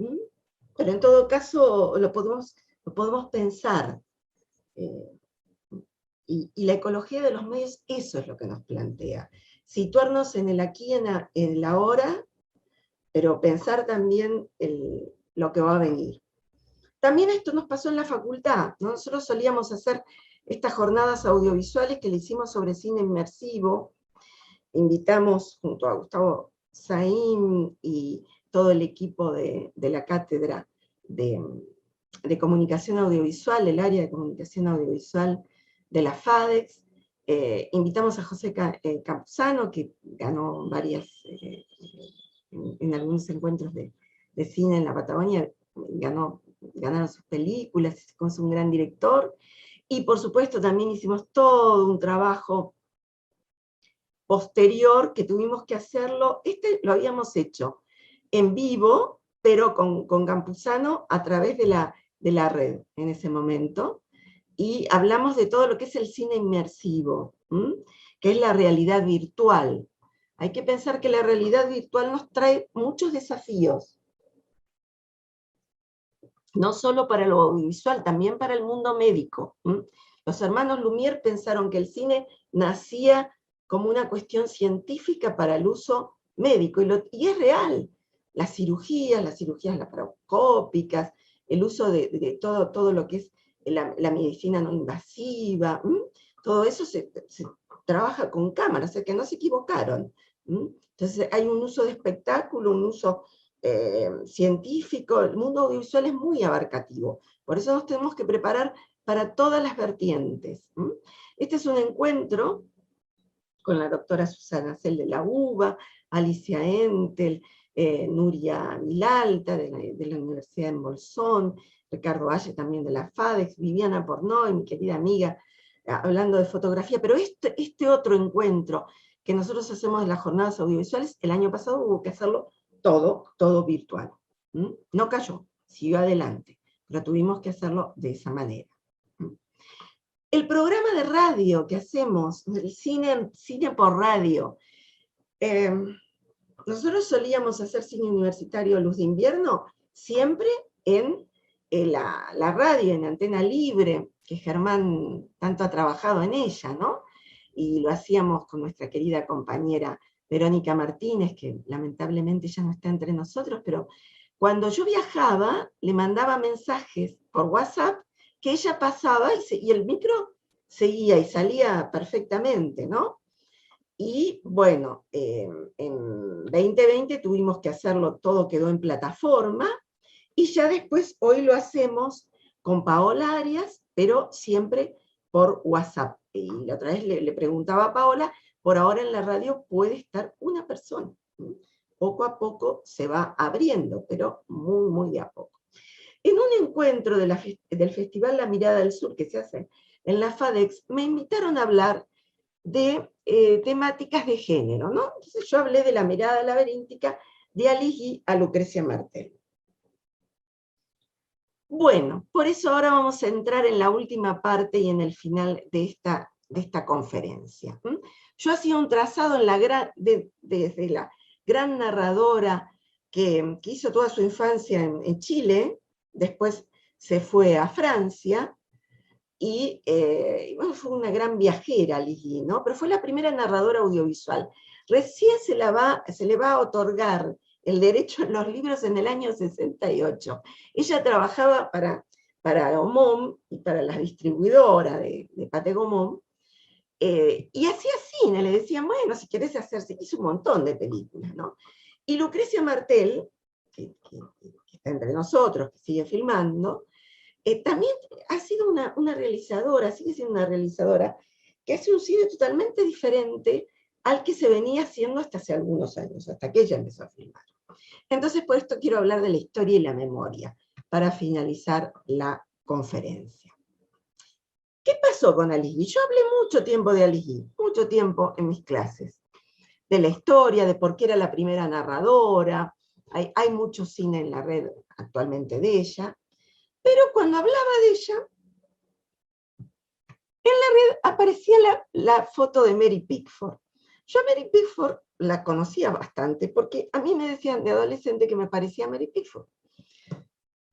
pero en todo caso lo podemos pensar, y la ecología de los medios, eso es lo que nos plantea, situarnos en el aquí, en el ahora, pero pensar también lo que va a venir. También esto nos pasó en la facultad, ¿no? Nosotros solíamos hacer estas jornadas audiovisuales que le hicimos sobre cine inmersivo. Invitamos junto a Gustavo Saín y todo el equipo de la cátedra de comunicación audiovisual, el área de comunicación audiovisual de la FADEX. Invitamos a José Campuzano, que ganó varias, en algunos encuentros de cine en la Patagonia, ganaron sus películas, es un gran director, y por supuesto también hicimos todo un trabajo posterior que tuvimos que hacerlo, lo habíamos hecho en vivo, pero con Campuzano a través de la red en ese momento, y hablamos de todo lo que es el cine inmersivo, que es la realidad virtual. Hay que pensar que la realidad virtual nos trae muchos desafíos, no solo para lo audiovisual, también para el mundo médico. Los hermanos Lumière pensaron que el cine nacía como una cuestión científica para el uso médico, y es real. Las cirugías laparoscópicas, el uso de todo lo que es la medicina no invasiva, todo eso se trabaja con cámaras, o sea que no se equivocaron. Entonces hay un uso de espectáculo, un uso científico. El mundo audiovisual es muy abarcativo, por eso nos tenemos que preparar para todas las vertientes. Este es un encuentro con la doctora Susana Cel de la UBA, Alicia Entel, Nuria Vilalta de la Universidad de Bolsón, Ricardo Valle también de la FADEX, Viviana Pornoy, mi querida amiga, hablando de fotografía. Pero este otro encuentro que nosotros hacemos de las jornadas audiovisuales, el año pasado hubo que hacerlo todo virtual. No cayó, siguió adelante, pero tuvimos que hacerlo de esa manera. El programa de radio que hacemos, el cine por radio, nosotros solíamos hacer cine universitario Luz de Invierno, siempre en la radio, en Antena Libre, que Germán tanto ha trabajado en ella, ¿no? Y lo hacíamos con nuestra querida compañera Verónica Martínez, que lamentablemente ya no está entre nosotros, pero cuando yo viajaba, le mandaba mensajes por WhatsApp que ella pasaba y el micro seguía y salía perfectamente, ¿no? Y bueno, en 2020 tuvimos que hacerlo, todo quedó en plataforma, y ya después, hoy lo hacemos con Paola Arias, pero siempre por WhatsApp. Y la otra vez le preguntaba a Paola, por ahora en la radio puede estar una persona. Poco a poco se va abriendo, pero muy de a poco. En un encuentro del Festival La Mirada del Sur, que se hace en la FADEX, me invitaron a hablar de temáticas de género, ¿no? Entonces yo hablé de La Mirada laberíntica de Alice Guy a Lucrecia Martel. Bueno, por eso ahora vamos a entrar en la última parte y en el final de esta conferencia. Yo hacía un trazado desde la gran narradora que hizo toda su infancia en Chile, después se fue a Francia, y bueno, fue una gran viajera, Alice, ¿no? Pero fue la primera narradora audiovisual. Recién se le va a otorgar el derecho en los libros en el año 68. Ella trabajaba para Gaumont y para la distribuidora de Pathé Gaumont, y hacía cine, le decían, bueno, si querés hacerse, hizo un montón de películas, ¿no? Y Lucrecia Martel, que está entre nosotros, que sigue filmando, también ha sido una realizadora, sigue siendo una realizadora, que hace un cine totalmente diferente al que se venía haciendo hasta hace algunos años, hasta que ella empezó a filmar. Entonces, por esto quiero hablar de la historia y la memoria, para finalizar la conferencia. ¿Qué pasó con Alice Guy? Yo hablé mucho tiempo de Alice Guy, mucho tiempo en mis clases, de la historia, de por qué era la primera narradora. Hay mucho cine en la red actualmente de ella, pero cuando hablaba de ella, en la red aparecía la foto de Mary Pickford. Yo a Mary Pickford la conocía bastante, porque a mí me decían de adolescente que me parecía Mary Pickford.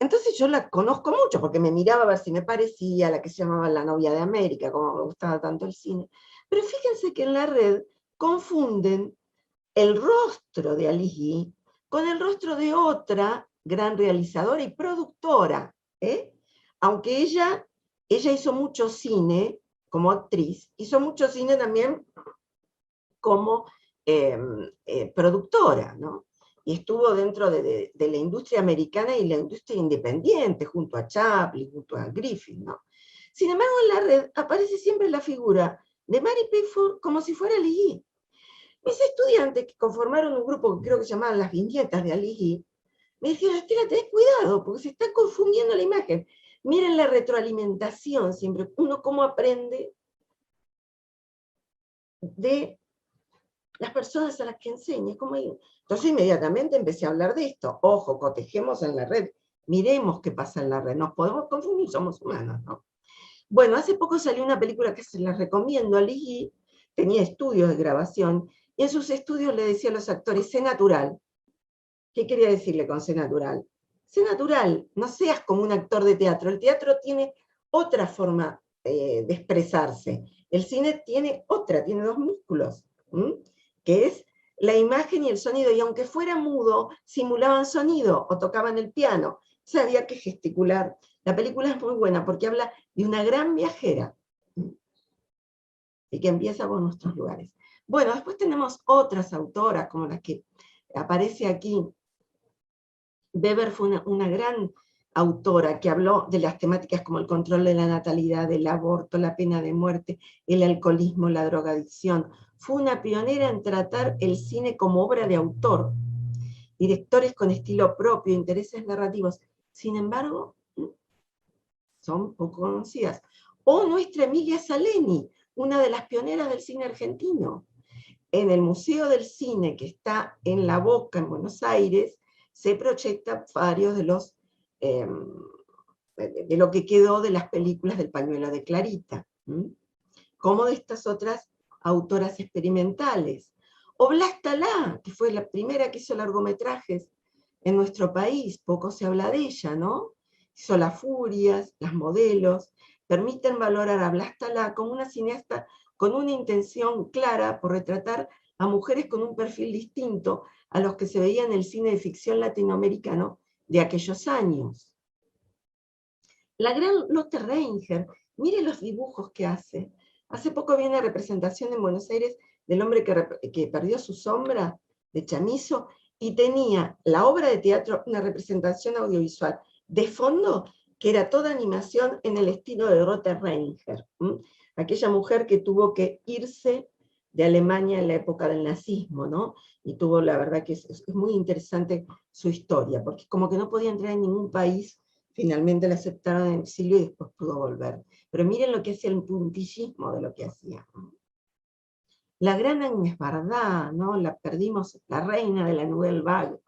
Entonces yo la conozco mucho, porque me miraba a ver si me parecía, la que se llamaba La novia de América, como me gustaba tanto el cine. Pero fíjense que en la red confunden el rostro de Alice Guy con el rostro de otra gran realizadora y productora, aunque ella hizo mucho cine como actriz, hizo mucho cine también como productora, ¿no? Y estuvo dentro de la industria americana y la industria independiente, junto a Chaplin, junto a Griffith, ¿no? Sin embargo, en la red aparece siempre la figura de Mary Pickford como si fuera Alice Guy. Mis estudiantes, que conformaron un grupo que creo que se llamaban Las Viñetas de Alice Guy, me dijeron, Estela, tenés cuidado, porque se está confundiendo la imagen. Miren la retroalimentación siempre, uno cómo aprende de las personas a las que enseñe. Entonces inmediatamente empecé a hablar de esto. Ojo, cotejemos en la red, miremos qué pasa en la red, nos podemos confundir, somos humanos, ¿no? Bueno, hace poco salió una película que se la recomiendo, Ali tenía estudios de grabación, y en sus estudios le decía a los actores, sé natural. ¿Qué quería decirle con sé natural? Sé natural, no seas como un actor de teatro. El teatro tiene otra forma de expresarse. El cine tiene otra, tiene dos músculos, que es la imagen y el sonido. Y aunque fuera mudo, simulaban sonido o tocaban el piano. O sea, había que gesticular. La película es muy buena porque habla de una gran viajera y que empieza por nuestros lugares. Bueno, después tenemos otras autoras como la que aparece aquí. Weber fue una gran autora que habló de las temáticas como el control de la natalidad, el aborto, la pena de muerte, el alcoholismo, la drogadicción. Fue una pionera en tratar el cine como obra de autor, directores con estilo propio, intereses narrativos. Sin embargo, son poco conocidas. O nuestra Emilia Saleni, una de las pioneras del cine argentino. En el Museo del Cine, que está en La Boca, en Buenos Aires, se proyectan varios de de lo que quedó de las películas del Pañuelo de Clarita, como de estas otras autoras experimentales. O Blas Talá, que fue la primera que hizo largometrajes en nuestro país, poco se habla de ella, ¿no? Hizo Las Furias, Las Modelos, permiten valorar a Blas Talá como una cineasta con una intención clara por retratar a mujeres con un perfil distinto a los que se veía en el cine de ficción latinoamericano de aquellos años. La gran Lotte Reinger, mire los dibujos que hace. Hace poco vi una representación en Buenos Aires del hombre que perdió su sombra, de Chamizo, y tenía la obra de teatro, una representación audiovisual de fondo, que era toda animación en el estilo de Lotte Reinger, aquella mujer que tuvo que irse de Alemania en la época del nazismo, ¿no? Y tuvo, la verdad que es muy interesante su historia, porque como que no podía entrar en ningún país, finalmente la aceptaron en el exilio y después pudo volver. Pero miren lo que hacía el puntillismo de lo que hacía. La gran Agnès Varda, ¿no? La perdimos, la reina de la Nouvelle Vague,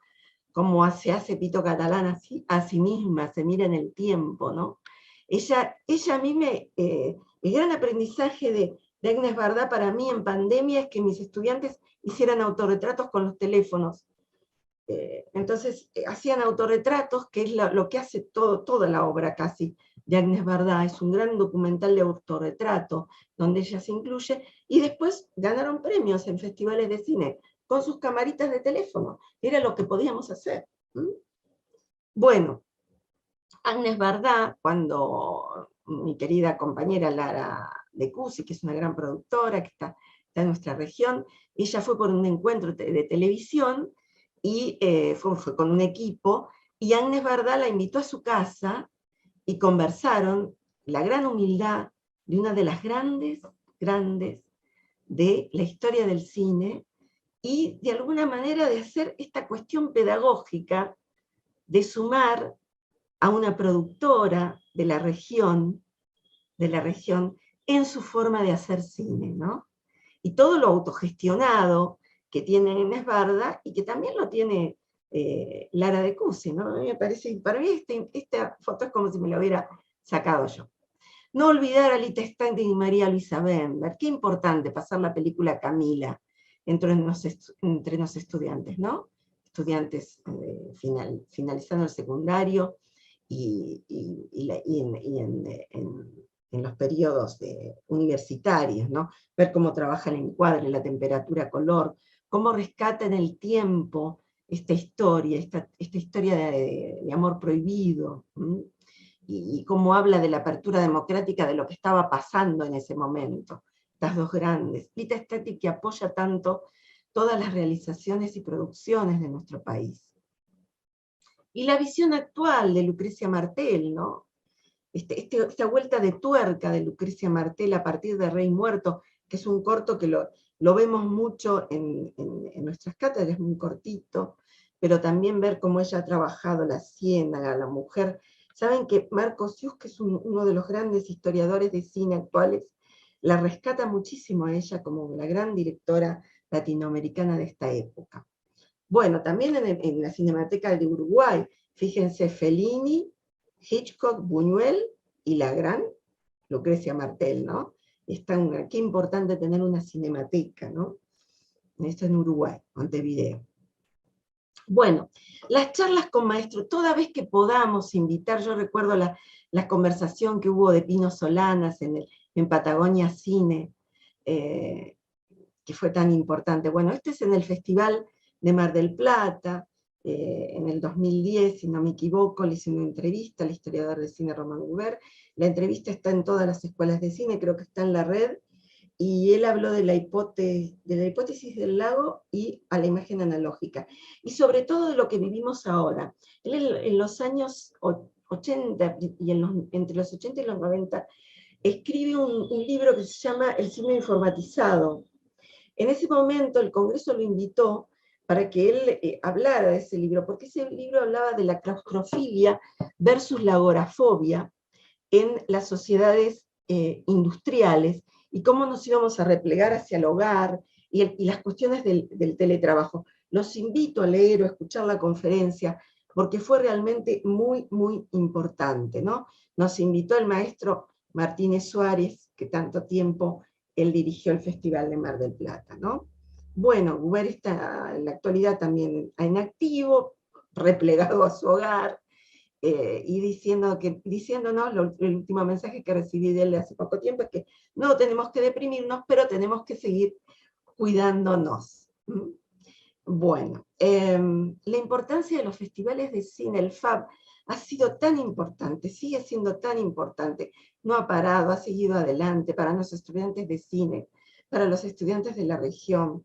como se hace Pito Catalán a sí misma, se mira en el tiempo, ¿no? Ella a mí el gran aprendizaje de Agnès Varda para mí en pandemia es que mis estudiantes hicieran autorretratos con los teléfonos. Entonces hacían autorretratos, que es lo que hace toda la obra casi de Agnès Varda. Es un gran documental de autorretrato, donde ella se incluye, y después ganaron premios en festivales de cine, con sus camaritas de teléfono. Era lo que podíamos hacer. Bueno, Agnès Varda, cuando mi querida compañera Lara de Cusi, que es una gran productora, que está en nuestra región, ella fue por un encuentro de televisión, y fue con un equipo, y Agnès Varda la invitó a su casa, y conversaron la gran humildad de una de las grandes de la historia del cine, y de alguna manera de hacer esta cuestión pedagógica de sumar a una productora de la región en su forma de hacer cine, ¿no? Y todo lo autogestionado que tiene Agnès Varda y que también lo tiene Lara de Cusi, ¿no? A mí me parece, para mí esta foto es como si me la hubiera sacado yo. No olvidar a Lita Stein y María Luisa Bender. Qué importante pasar la película Camila entre los estudiantes, ¿no? Estudiantes finalizando el secundario y en los periodos universitarios, ¿no? Ver cómo trabaja el encuadre, la temperatura, color, cómo rescata en el tiempo esta historia, esta historia de amor prohibido, y cómo habla de la apertura democrática de lo que estaba pasando en ese momento. Estas dos grandes. Lita Stein, que apoya tanto todas las realizaciones y producciones de nuestro país. Y la visión actual de Lucrecia Martel, ¿no? Esta vuelta de tuerca de Lucrecia Martel a partir de Rey Muerto, que es un corto que lo vemos mucho en nuestras cátedras, es muy cortito, pero también ver cómo ella ha trabajado la ciénaga, la mujer. Saben que Marcos Sius, que es uno de los grandes historiadores de cine actuales, la rescata muchísimo a ella como la gran directora latinoamericana de esta época. Bueno, también en la Cinemateca de Uruguay, fíjense, Fellini, Hitchcock, Buñuel y la gran Lucrecia Martel, ¿no? Qué importante tener una cinemateca, ¿no? Esto en Uruguay, Montevideo. Bueno, las charlas con maestros, toda vez que podamos invitar, yo recuerdo la conversación que hubo de Pino Solanas en Patagonia Cine, que fue tan importante. Bueno, este es en el Festival de Mar del Plata, en el 2010, si no me equivoco, le hice una entrevista al historiador de cine Román Gubert. La entrevista está en todas las escuelas de cine, creo que está en la red, y él habló de la hipótesis del lago y a la imagen analógica, y sobre todo de lo que vivimos ahora. Él en los años 80, y entre los 80 y los 90, escribe un libro que se llama El cine informatizado. En ese momento el Congreso lo invitó para que él hablara de ese libro, porque ese libro hablaba de la claustrofilia versus la agorafobia en las sociedades industriales, y cómo nos íbamos a replegar hacia el hogar, y las cuestiones del teletrabajo. Los invito a leer o a escuchar la conferencia, porque fue realmente muy, muy importante, ¿no? Nos invitó el maestro Martínez Suárez, que tanto tiempo él dirigió el Festival de Mar del Plata, ¿no? Bueno, Gubert está en la actualidad también en activo, replegado a su hogar, y diciéndonos, el último mensaje que recibí de él hace poco tiempo es que no tenemos que deprimirnos, pero tenemos que seguir cuidándonos. Bueno, la importancia de los festivales de cine, el FAB, ha sido tan importante, sigue siendo tan importante, no ha parado, ha seguido adelante para los estudiantes de cine, para los estudiantes de la región,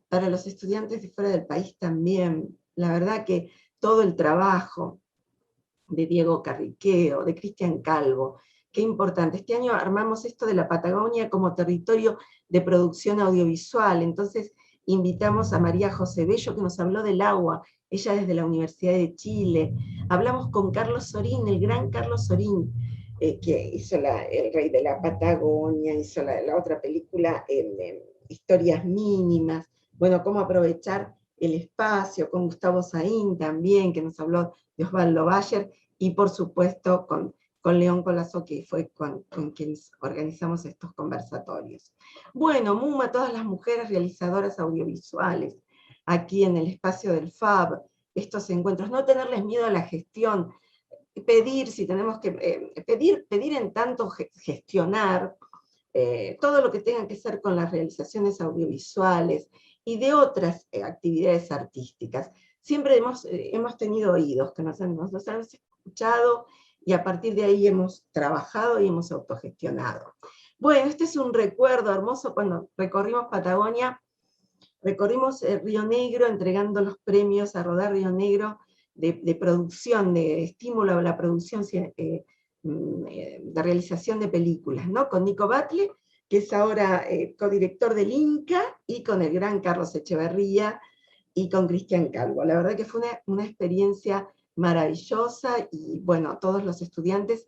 para los estudiantes de fuera del país también. La verdad que todo el trabajo de Diego Carriqueo, de Cristian Calvo, qué importante. Este año armamos esto de la Patagonia como territorio de producción audiovisual, entonces invitamos a María José Bello, que nos habló del agua, ella desde la Universidad de Chile. Hablamos con Carlos Sorín, el gran Carlos Sorín, que hizo El Rey de la Patagonia, hizo la otra película, Historias Mínimas, bueno, cómo aprovechar el espacio, con Gustavo Saín también, que nos habló de Osvaldo Bayer, y por supuesto con León Colazo, que fue con quienes organizamos estos conversatorios. Bueno, MUMA, todas las mujeres realizadoras audiovisuales, aquí en el espacio del FAB, estos encuentros, no tenerles miedo a la gestión, pedir, si tenemos que, pedir en tanto gestionar, todo lo que tenga que ver con las realizaciones audiovisuales y de otras actividades artísticas. Siempre hemos tenido oídos que nos han escuchado, y a partir de ahí hemos trabajado y hemos autogestionado. Bueno, este es un recuerdo hermoso cuando recorrimos Patagonia, recorrimos Río Negro entregando los premios a Rodar Río Negro de producción, de estímulo a la producción de realización de películas, ¿no? Con Nico Batle, que es ahora codirector del Inca, y con el gran Carlos Echeverría, y con Cristian Calvo. La verdad que fue una experiencia maravillosa, y bueno, todos los estudiantes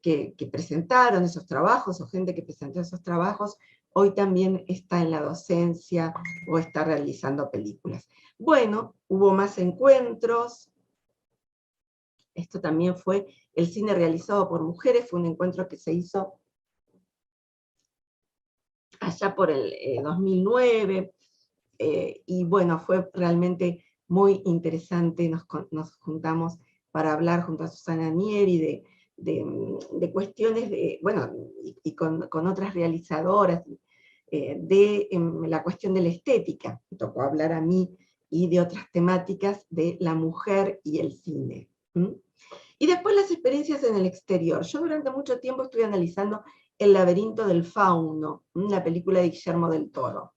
que presentaron esos trabajos, o gente que presentó esos trabajos, hoy también está en la docencia o está realizando películas. Bueno, hubo más encuentros. Esto también fue el cine realizado por mujeres, fue un encuentro que se hizo allá por el 2009, y bueno, fue realmente muy interesante. Nos juntamos para hablar junto a Susana Nieri de cuestiones bueno, y con otras realizadoras, de la cuestión de la estética. Me tocó hablar a mí, y de otras temáticas de la mujer y el cine. Y después las experiencias en el exterior. Yo durante mucho tiempo estuve analizando El laberinto del fauno, la película de Guillermo del Toro.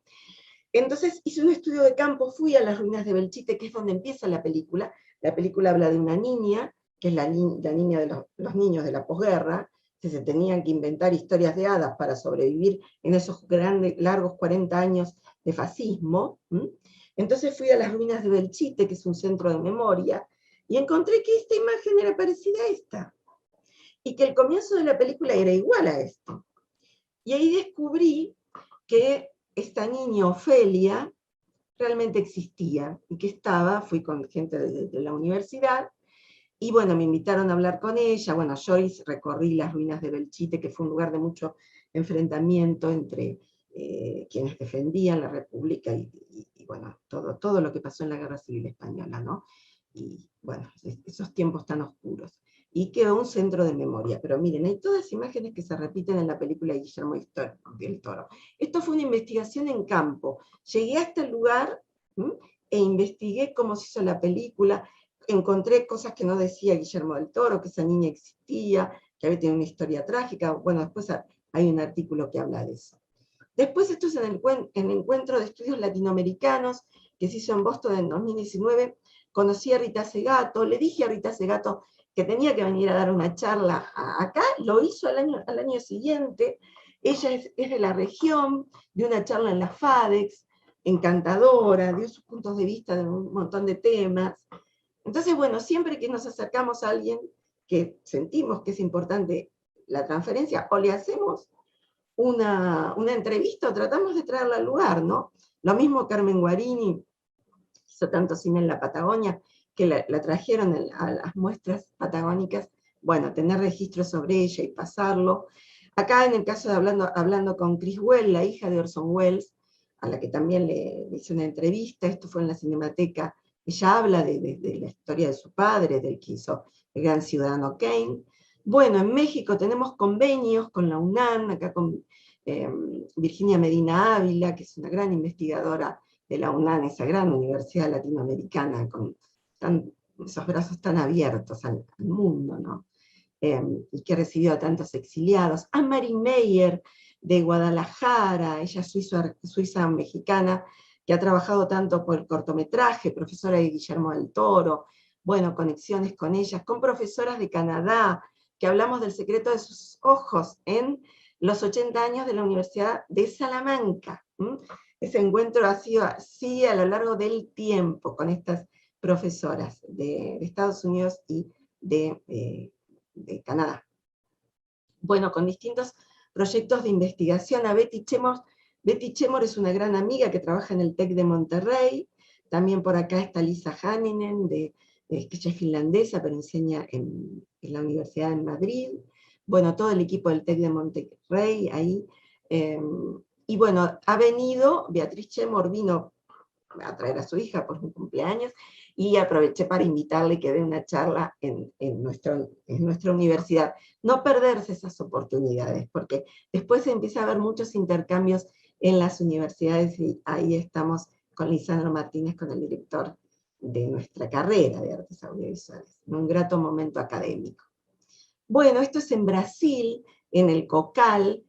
Entonces hice un estudio de campo, fui a las ruinas de Belchite, que es donde empieza la película. La película habla de una niña, que es la niña de los niños de la posguerra, que se tenían que inventar historias de hadas para sobrevivir en esos grandes, largos 40 años de fascismo. Entonces fui a las ruinas de Belchite, que es un centro de memoria, y encontré que esta imagen era parecida a esta, y que el comienzo de la película era igual a esto. Y ahí descubrí que esta niña, Ofelia, realmente existía y que estaba, fui con gente de la universidad, y bueno, me invitaron a hablar con ella. Bueno, yo recorrí las ruinas de Belchite, que fue un lugar de mucho enfrentamiento entre quienes defendían la República y bueno, todo lo que pasó en la Guerra Civil Española, ¿no? Y bueno, esos tiempos tan oscuros. Y quedó un centro de memoria. Pero miren, hay todas imágenes que se repiten en la película de Guillermo del Toro. Esto fue una investigación en campo. Llegué hasta el lugar e investigué cómo se hizo la película. Encontré cosas que no decía Guillermo del Toro, que esa niña existía, que había tenido una historia trágica. Bueno, después hay un artículo que habla de eso. Después esto es en el encuentro de estudios latinoamericanos que se hizo en Boston en 2019. Conocí a Rita Segato, le dije a Rita Segato que tenía que venir a dar una charla acá, lo hizo al año siguiente. Ella es de la región, dio una charla en la FADEX, encantadora, dio sus puntos de vista de un montón de temas. Entonces, bueno, siempre que nos acercamos a alguien que sentimos que es importante la transferencia, o le hacemos una entrevista o tratamos de traerla al lugar, ¿no? Lo mismo Carmen Guarini, hizo tanto cine en la Patagonia, que la trajeron a las muestras patagónicas, bueno, tener registro sobre ella y pasarlo. Acá en el caso de hablando con Chris Wells, la hija de Orson Welles, a la que también le hice una entrevista, esto fue en la Cinemateca. Ella habla de la historia de su padre, del que hizo El Gran Ciudadano Kane. Bueno, en México tenemos convenios con la UNAM, acá con Virginia Medina Ávila, que es una gran investigadora de la UNAM, esa gran universidad latinoamericana, con esos brazos tan abiertos al mundo, ¿no? Y que recibió a tantos exiliados. A Mary Meyer, de Guadalajara, ella es suiza mexicana, que ha trabajado tanto por el cortometraje, profesora de Guillermo del Toro, bueno, conexiones con ellas, con profesoras de Canadá, que hablamos del secreto de sus ojos en los 80 años de la Universidad de Salamanca. Ese encuentro ha sido así a lo largo del tiempo con estas profesoras de Estados Unidos y de Canadá. Bueno, con distintos proyectos de investigación. A Betty Chemor es una gran amiga que trabaja en el TEC de Monterrey. También por acá está Lisa Hanninen, que ella es finlandesa, pero enseña en la Universidad de Madrid. Bueno, todo el equipo del TEC de Monterrey ahí. Y bueno, ha venido, Beatriz Chemor vino a traer a su hija por un cumpleaños, y aproveché para invitarle que dé una charla en nuestra universidad. No perderse esas oportunidades, porque después se empieza a haber muchos intercambios en las universidades, y ahí estamos con Lisandro Martínez, con el director de nuestra carrera de artes audiovisuales, en un grato momento académico. Bueno, esto es en Brasil, en el COCAL,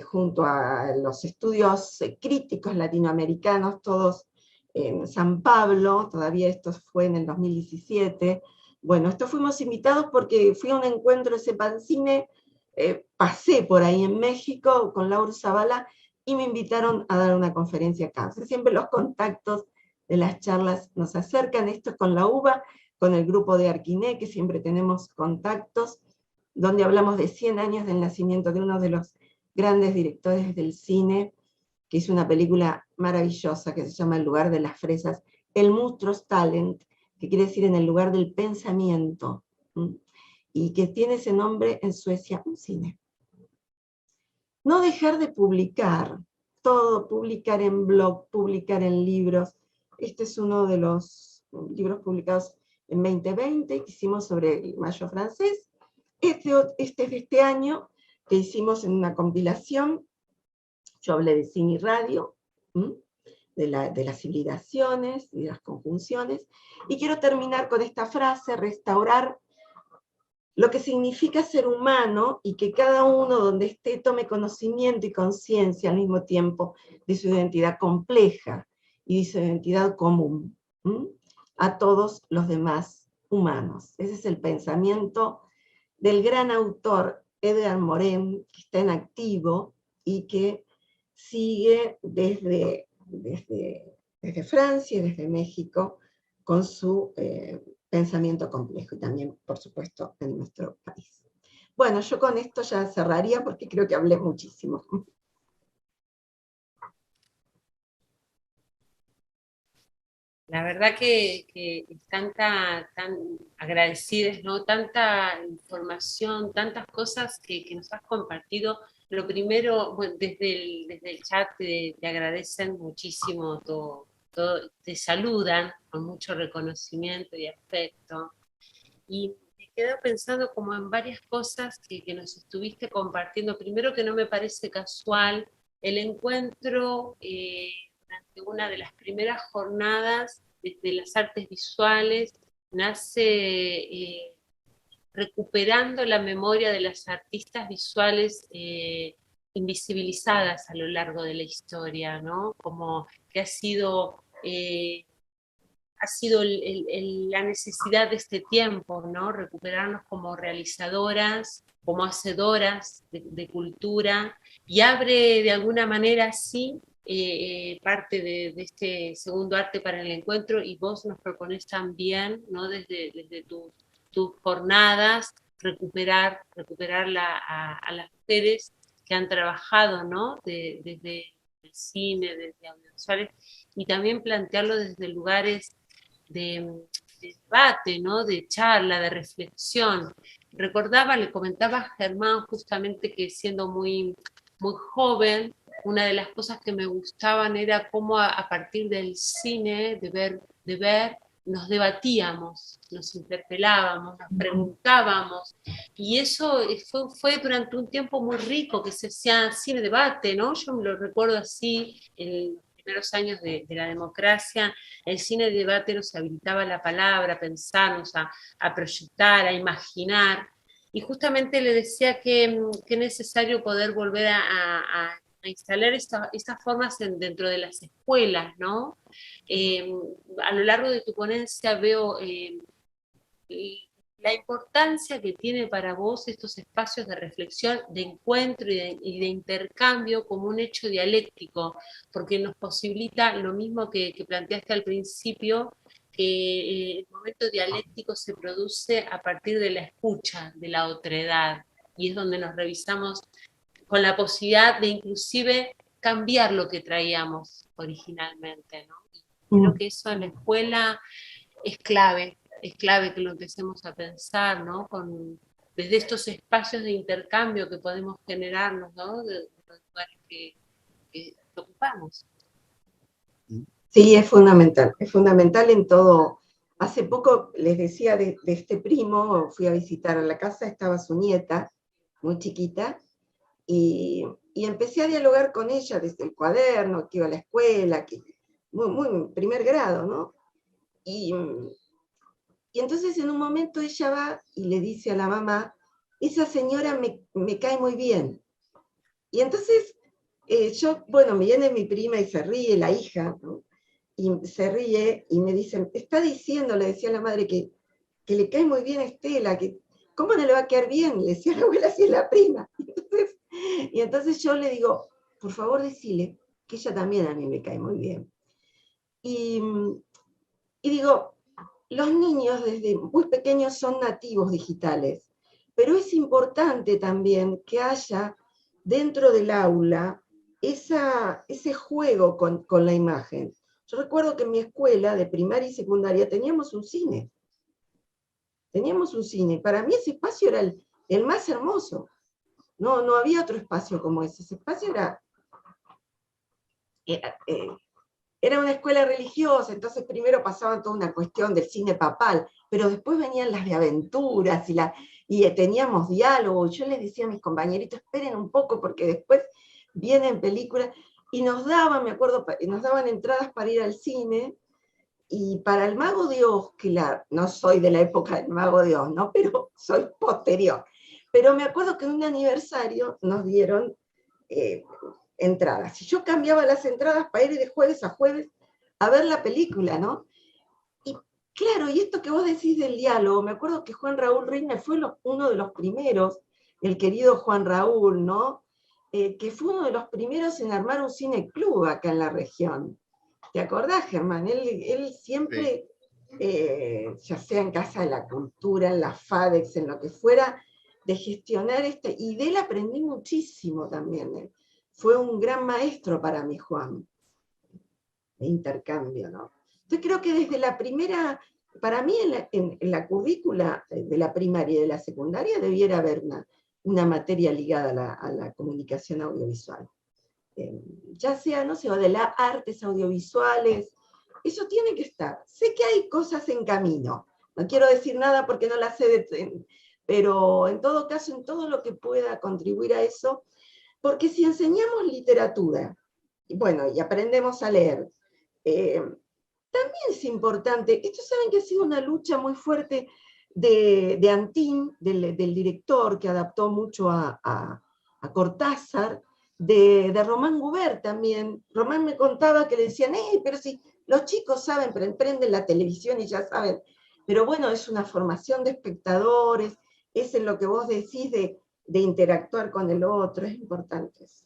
junto a los estudios críticos latinoamericanos, todos en San Pablo. Todavía esto fue en el 2017. Bueno, esto fuimos invitados porque fui a un encuentro de Sepancine, pasé por ahí en México con Laura Zavala, y me invitaron a dar una conferencia acá. O sea, siempre los contactos de las charlas nos acercan. Esto con la UBA, con el grupo de Arquiné, que siempre tenemos contactos, donde hablamos de 100 años del nacimiento de uno de los grandes directores del cine, que hizo una película maravillosa que se llama El lugar de las fresas, El Mustrostalent, que quiere decir en el lugar del pensamiento, y que tiene ese nombre en Suecia, un cine. No dejar de publicar, todo, publicar en blog, publicar en libros. Este es uno de los libros publicados en 2020, que hicimos sobre el Mayo francés. Este es de este año, que hicimos en una compilación. Yo hablé de cine y radio, de las hibridaciones y de las conjunciones, y quiero terminar con esta frase: restaurar lo que significa ser humano, y que cada uno donde esté tome conocimiento y conciencia al mismo tiempo de su identidad compleja y de su identidad común a todos los demás humanos. Ese es el pensamiento del gran autor Edgar Morin, que está en activo y que sigue desde Francia y desde México con su pensamiento complejo, y también, por supuesto, en nuestro país. Bueno, yo con esto ya cerraría porque creo que hablé muchísimo. La verdad que están tan agradecidas, ¿no? Tanta información, tantas cosas que nos has compartido. Lo primero, bueno, desde el chat te agradecen muchísimo todo, te saludan con mucho reconocimiento y afecto. Y me quedo pensando como en varias cosas que nos estuviste compartiendo. Primero, que no me parece casual el encuentro durante una de las primeras jornadas de las artes visuales, nace recuperando la memoria de las artistas visuales invisibilizadas a lo largo de la historia, ¿no? Como que ha sido la necesidad de este tiempo, ¿no? Recuperarnos como realizadoras, como hacedoras cultura, y abre de alguna manera así parte de este segundo arte para el encuentro, y vos nos proponés también, ¿no? Desde tus jornadas, recuperar a las mujeres que han trabajado, ¿no? Desde el cine, desde audiovisuales, y también plantearlo desde lugares de debate, ¿no? De charla, de reflexión. Recordaba, le comentaba a Germán justamente que siendo muy joven, una de las cosas que me gustaban era cómo a partir del cine, de ver, nos debatíamos, nos interpelábamos, nos preguntábamos, y eso fue durante un tiempo muy rico, que se hacía cine debate, ¿no? Yo me lo recuerdo así, en los primeros años de la democracia, el cine de debate nos habilitaba la palabra, a pensarnos, a proyectar, a imaginar. Y justamente le decía que es necesario poder volver a instalar estas formas dentro de las escuelas, ¿no? Eh, a lo largo de tu ponencia veo la importancia que tiene para vos estos espacios de reflexión, de encuentro y de intercambio como un hecho dialéctico, porque nos posibilita lo mismo que planteaste al principio, que el momento dialéctico se produce a partir de la escucha, de la otredad, y es donde nos revisamos con la posibilidad de inclusive cambiar lo que traíamos originalmente, ¿no? Y creo que eso en la escuela es clave que lo empecemos a pensar, ¿no? Desde estos espacios de intercambio que podemos generarnos, ¿no? De los lugares que ocupamos. Sí, es fundamental en todo. Hace poco les decía de este primo, fui a visitar a la casa, estaba su nieta, muy chiquita, y empecé a dialogar con ella desde el cuaderno, que iba a la escuela, que muy primer grado, ¿no? Y entonces en un momento ella va y le dice a la mamá, esa señora me cae muy bien. Y entonces bueno, me viene mi prima y se ríe, la hija, ¿no? Y se ríe y me dicen, está diciendo, le decía la madre, que le cae muy bien a Estela, que ¿cómo no le va a quedar bien? Le decía la abuela, si es la prima. Y entonces yo le digo, por favor decile que ella también a mí me cae muy bien. Y digo, los niños desde muy pequeños son nativos digitales, pero es importante también que haya dentro del aula ese juego con la imagen. Yo recuerdo que en mi escuela de primaria y secundaria teníamos un cine. Teníamos un cine. Para mí ese espacio era el más hermoso. No había otro espacio como ese. Ese espacio era una escuela religiosa, entonces primero pasaban toda una cuestión del cine papal, pero después venían las de aventuras y teníamos diálogo. Yo les decía a mis compañeritos, esperen un poco porque después vienen películas, y nos daban, me acuerdo, nos daban entradas para ir al cine, y para el Mago de Oz, no soy de la época del Mago de Oz, ¿no? Pero soy posterior. Pero me acuerdo que en un aniversario nos dieron entradas. Y yo cambiaba las entradas para ir de jueves a jueves a ver la película, ¿no? Y claro, y esto que vos decís del diálogo, me acuerdo que Juan Raúl Reina fue uno de los primeros, el querido Juan Raúl, ¿no? Que fue uno de los primeros en armar un cine club acá en la región. ¿Te acordás, Germán? Él siempre, ya sea en Casa de la Cultura, en la FADEX, en lo que fuera, de gestionar y de él aprendí muchísimo también. Fue un gran maestro para mí, Juan, de intercambio, ¿no? Entonces creo que desde la primera, para mí en la currícula de la primaria y de la secundaria debiera haber una materia ligada a la comunicación audiovisual. Ya sea, no sé, o de las artes audiovisuales, eso tiene que estar. Sé que hay cosas en camino, no quiero decir nada porque no las sé, pero en todo caso, en todo lo que pueda contribuir a eso, porque si enseñamos literatura, y bueno, y aprendemos a leer, también es importante, esto saben que ha sido una lucha muy fuerte de Antín, del director que adaptó mucho a Cortázar, de Román Gubert también. Román me contaba que le decían, pero si los chicos saben, prenden la televisión y ya saben. Pero bueno, es una formación de espectadores, es en lo que vos decís de interactuar con el otro, es importante eso.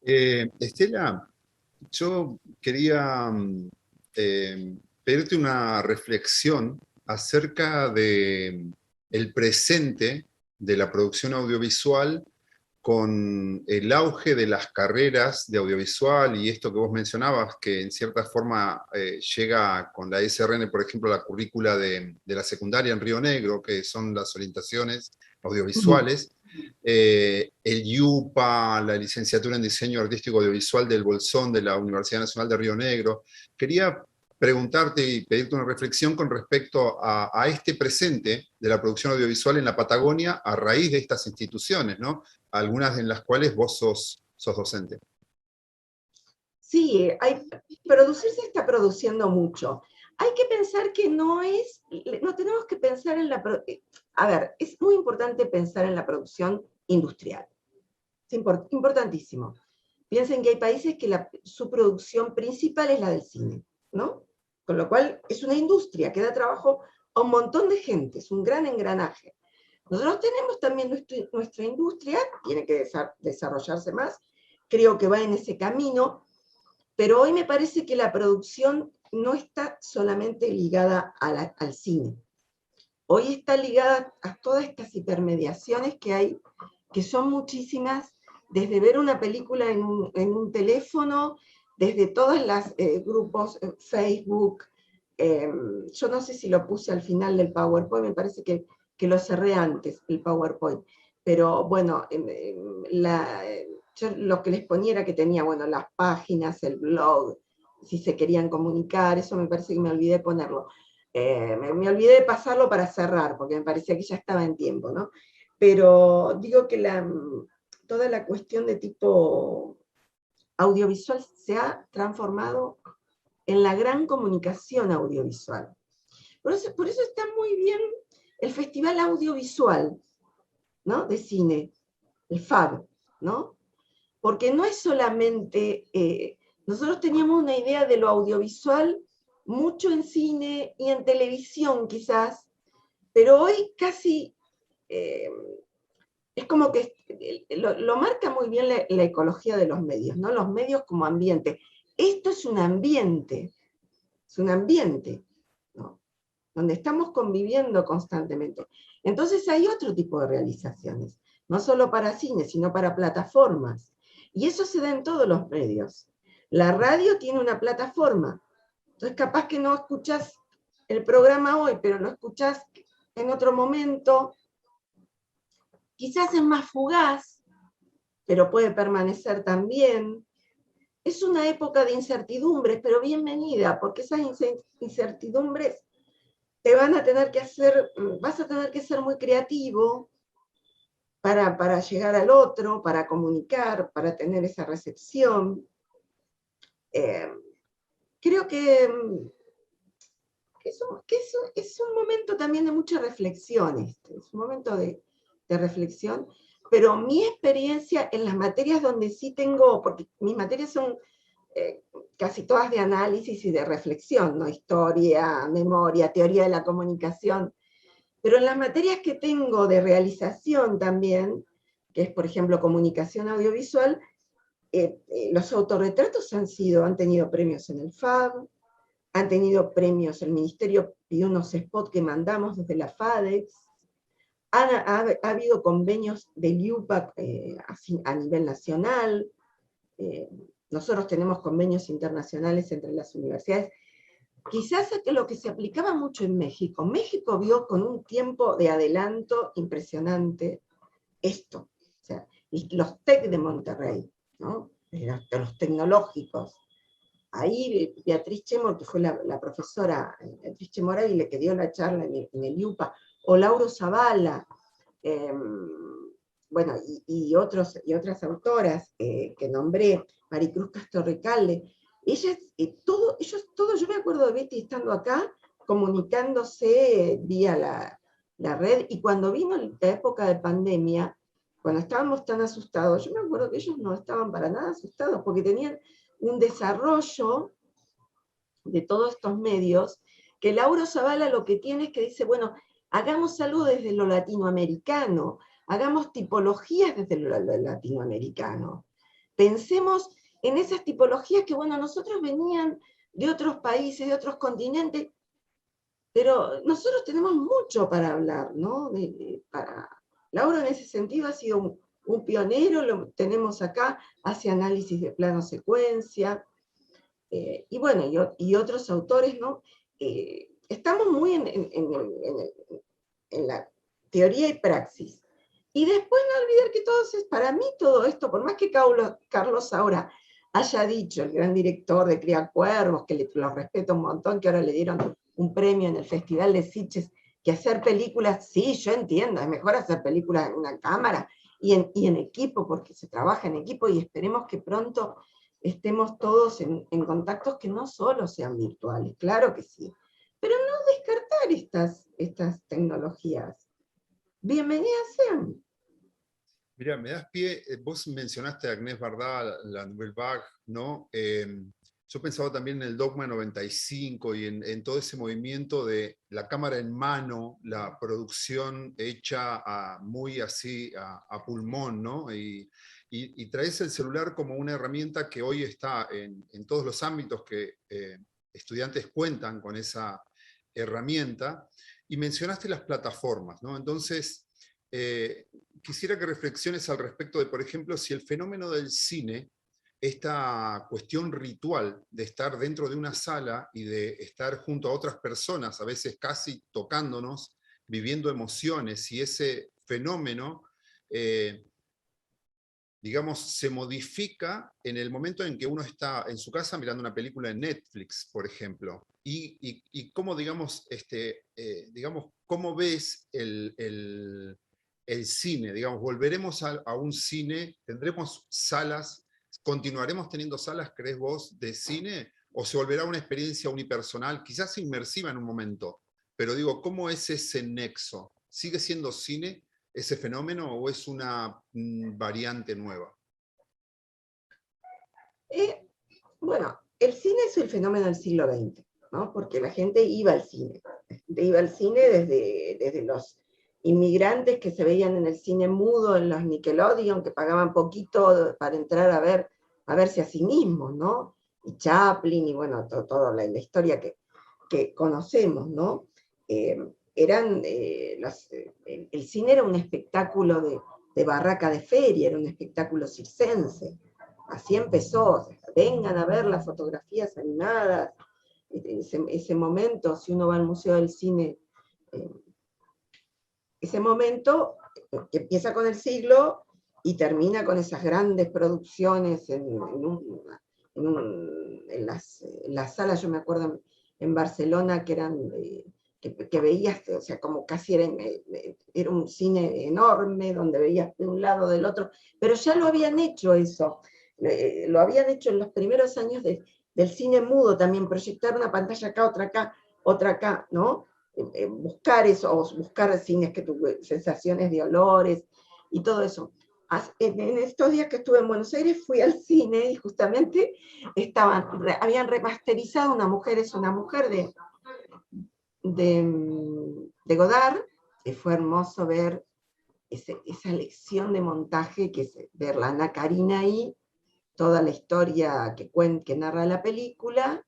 Estela, yo quería pedirte una reflexión acerca de el presente de la producción audiovisual con el auge de las carreras de audiovisual y esto que vos mencionabas, que en cierta forma llega con la SRN, por ejemplo, la currícula de la secundaria en Río Negro, que son las orientaciones audiovisuales, el IUPA, la licenciatura en diseño artístico audiovisual del Bolsón de la Universidad Nacional de Río Negro. Quería preguntarte y pedirte una reflexión con respecto a este presente de la producción audiovisual en la Patagonia a raíz de estas instituciones, ¿no? Algunas en las cuales vos sos docente. Sí, producir se está produciendo mucho. Hay que pensar que no tenemos que pensar en a ver, es muy importante pensar en la producción industrial. Es importantísimo. Piensen que hay países que su producción principal es la del cine, ¿no? Con lo cual es una industria que da trabajo a un montón de gente, es un gran engranaje. Nosotros tenemos también nuestra industria, tiene que desarrollarse más, creo que va en ese camino, pero hoy me parece que la producción no está solamente ligada al cine. Hoy está ligada a todas estas hipermediaciones que hay, que son muchísimas, desde ver una película en un teléfono, desde todos los grupos, Facebook. Yo no sé si lo puse al final del PowerPoint, me parece que lo cerré antes, el PowerPoint. Pero bueno, yo lo que les ponía era que tenía, bueno, las páginas, el blog, si se querían comunicar, eso me parece que me olvidé de ponerlo. Me olvidé de pasarlo para cerrar, porque me parecía que ya estaba en tiempo, ¿no? Pero digo que toda la cuestión de tipo audiovisual se ha transformado en la gran comunicación audiovisual. Por eso está muy bien el Festival Audiovisual, ¿no? De cine, el FAB, ¿no? Porque no es solamente, nosotros teníamos una idea de lo audiovisual mucho en cine y en televisión quizás, pero hoy casi es como que lo marca muy bien la ecología de los medios, ¿no? Los medios como ambiente. Esto es un ambiente, ¿no? Donde estamos conviviendo constantemente. Entonces hay otro tipo de realizaciones, no solo para cine, sino para plataformas. Y eso se da en todos los medios. La radio tiene una plataforma, entonces capaz que no escuchás el programa hoy, pero lo escuchás en otro momento. Quizás es más fugaz, pero puede permanecer también. Es una época de incertidumbres, pero bienvenida, porque esas incertidumbres te van a tener que vas a tener que ser muy creativo para llegar al otro, para comunicar, para tener esa recepción. Creo que es un momento también de mucha reflexión, es un momento de reflexión, pero mi experiencia en las materias donde sí tengo, porque mis materias son casi todas de análisis y de reflexión, ¿no? Historia, memoria, teoría de la comunicación, pero en las materias que tengo de realización también, que es por ejemplo comunicación audiovisual, los autorretratos han tenido premios en el FAB, han tenido premios, el Ministerio pidió unos spots que mandamos desde la FADEX, ha habido convenios del IUPAC a nivel nacional, nosotros tenemos convenios internacionales entre las universidades quizás es que lo que se aplicaba mucho en México. México vio con un tiempo de adelanto impresionante esto, o sea, y los TEC de Monterrey, ¿no? Los tecnológicos. Ahí Beatriz Chemor, que fue la profesora, Beatriz Chemorávile, que dio la charla en el IUPA, o Lauro Zavala, bueno, y otras autoras que nombré, Maricruz Castro Recalde, ellos todos, yo me acuerdo de Betty estando acá, comunicándose vía la red, y cuando vino la época de pandemia, cuando estábamos tan asustados, yo me acuerdo que ellos no estaban para nada asustados, porque tenían un desarrollo de todos estos medios, que Lauro Zavala lo que tiene es que dice, bueno, hagamos algo desde lo latinoamericano, hagamos tipologías desde lo latinoamericano. Pensemos en esas tipologías que, bueno, nosotros venían de otros países, de otros continentes, pero nosotros tenemos mucho para hablar, ¿no? Lauro en ese sentido ha sido un pionero, lo tenemos acá, hace análisis de plano secuencia, y bueno, y otros autores, ¿no? Estamos muy en la teoría y praxis. Y después no olvidar que para mí todo esto, por más que Carlos Saura haya dicho, el gran director de Cría Cuervos, que lo respeto un montón, que ahora le dieron un premio en el Festival de Sitges, que hacer películas, sí, yo entiendo, es mejor hacer películas en una cámara y en equipo, porque se trabaja en equipo, y esperemos que pronto estemos todos en contactos que no solo sean virtuales, claro que sí, pero no descartar estas tecnologías. Bienvenidas sean. Mira, me das pie, vos mencionaste a Agnès Varda, la Nouvelle Vague, ¿no? Yo pensaba también en el Dogma 95 y en todo ese movimiento de la cámara en mano, la producción hecha muy así a pulmón, ¿no? Y traes el celular como una herramienta que hoy está en todos los ámbitos que estudiantes cuentan con esa herramienta. Y mencionaste las plataformas, ¿no? Entonces, quisiera que reflexiones al respecto de, por ejemplo, si el fenómeno del cine, esta cuestión ritual de estar dentro de una sala y de estar junto a otras personas, a veces casi tocándonos, viviendo emociones, si ese fenómeno, digamos, se modifica en el momento en que uno está en su casa mirando una película en Netflix, por ejemplo, y cómo, digamos, cómo ves el cine, digamos, volveremos a un cine, tendremos salas, continuaremos teniendo salas, ¿crees vos, de cine? ¿O se volverá una experiencia unipersonal, quizás inmersiva en un momento? Pero digo, ¿cómo es ese nexo? ¿Sigue siendo cine ese fenómeno o es una variante nueva? Bueno, el cine es el fenómeno del siglo XX, ¿no? Porque la gente iba al cine. La gente iba al cine desde los inmigrantes que se veían en el cine mudo, en los Nickelodeon, que pagaban poquito para entrar a verse a sí mismos, ¿no? Y Chaplin, y bueno, toda la historia que conocemos, ¿no? El cine era un espectáculo de barraca de feria, era un espectáculo circense. Así empezó, o sea, vengan a ver las fotografías animadas, ese momento, si uno va al Museo del Cine, ese momento que empieza con el siglo y termina con esas grandes producciones en las salas, yo me acuerdo en Barcelona, que eran que veías, o sea, como casi era un cine enorme, donde veías de un lado, del otro, pero ya lo habían hecho eso, lo habían hecho en los primeros años del cine mudo también, proyectar una pantalla acá, otra acá, ¿no? Buscar eso, o buscar cines que tuve sensaciones de olores y todo eso. En estos días que estuve en Buenos Aires fui al cine y justamente habían remasterizado Una mujer es una mujer de Godard, que fue hermoso ver esa lección de montaje, que es ver la Ana Karina ahí, toda la historia que narra la película,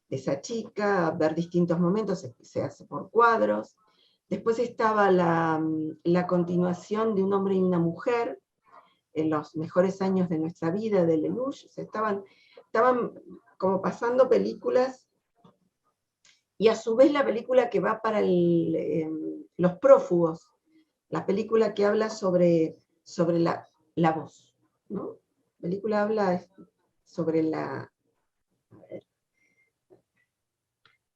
de esa chica, ver distintos momentos, se hace por cuadros. Después estaba la continuación de Un hombre y una mujer, en los mejores años de nuestra vida, de Lelouch. O sea, estaban como pasando películas y a su vez la película que va para los prófugos, la película que habla sobre la voz, ¿no? La película habla sobre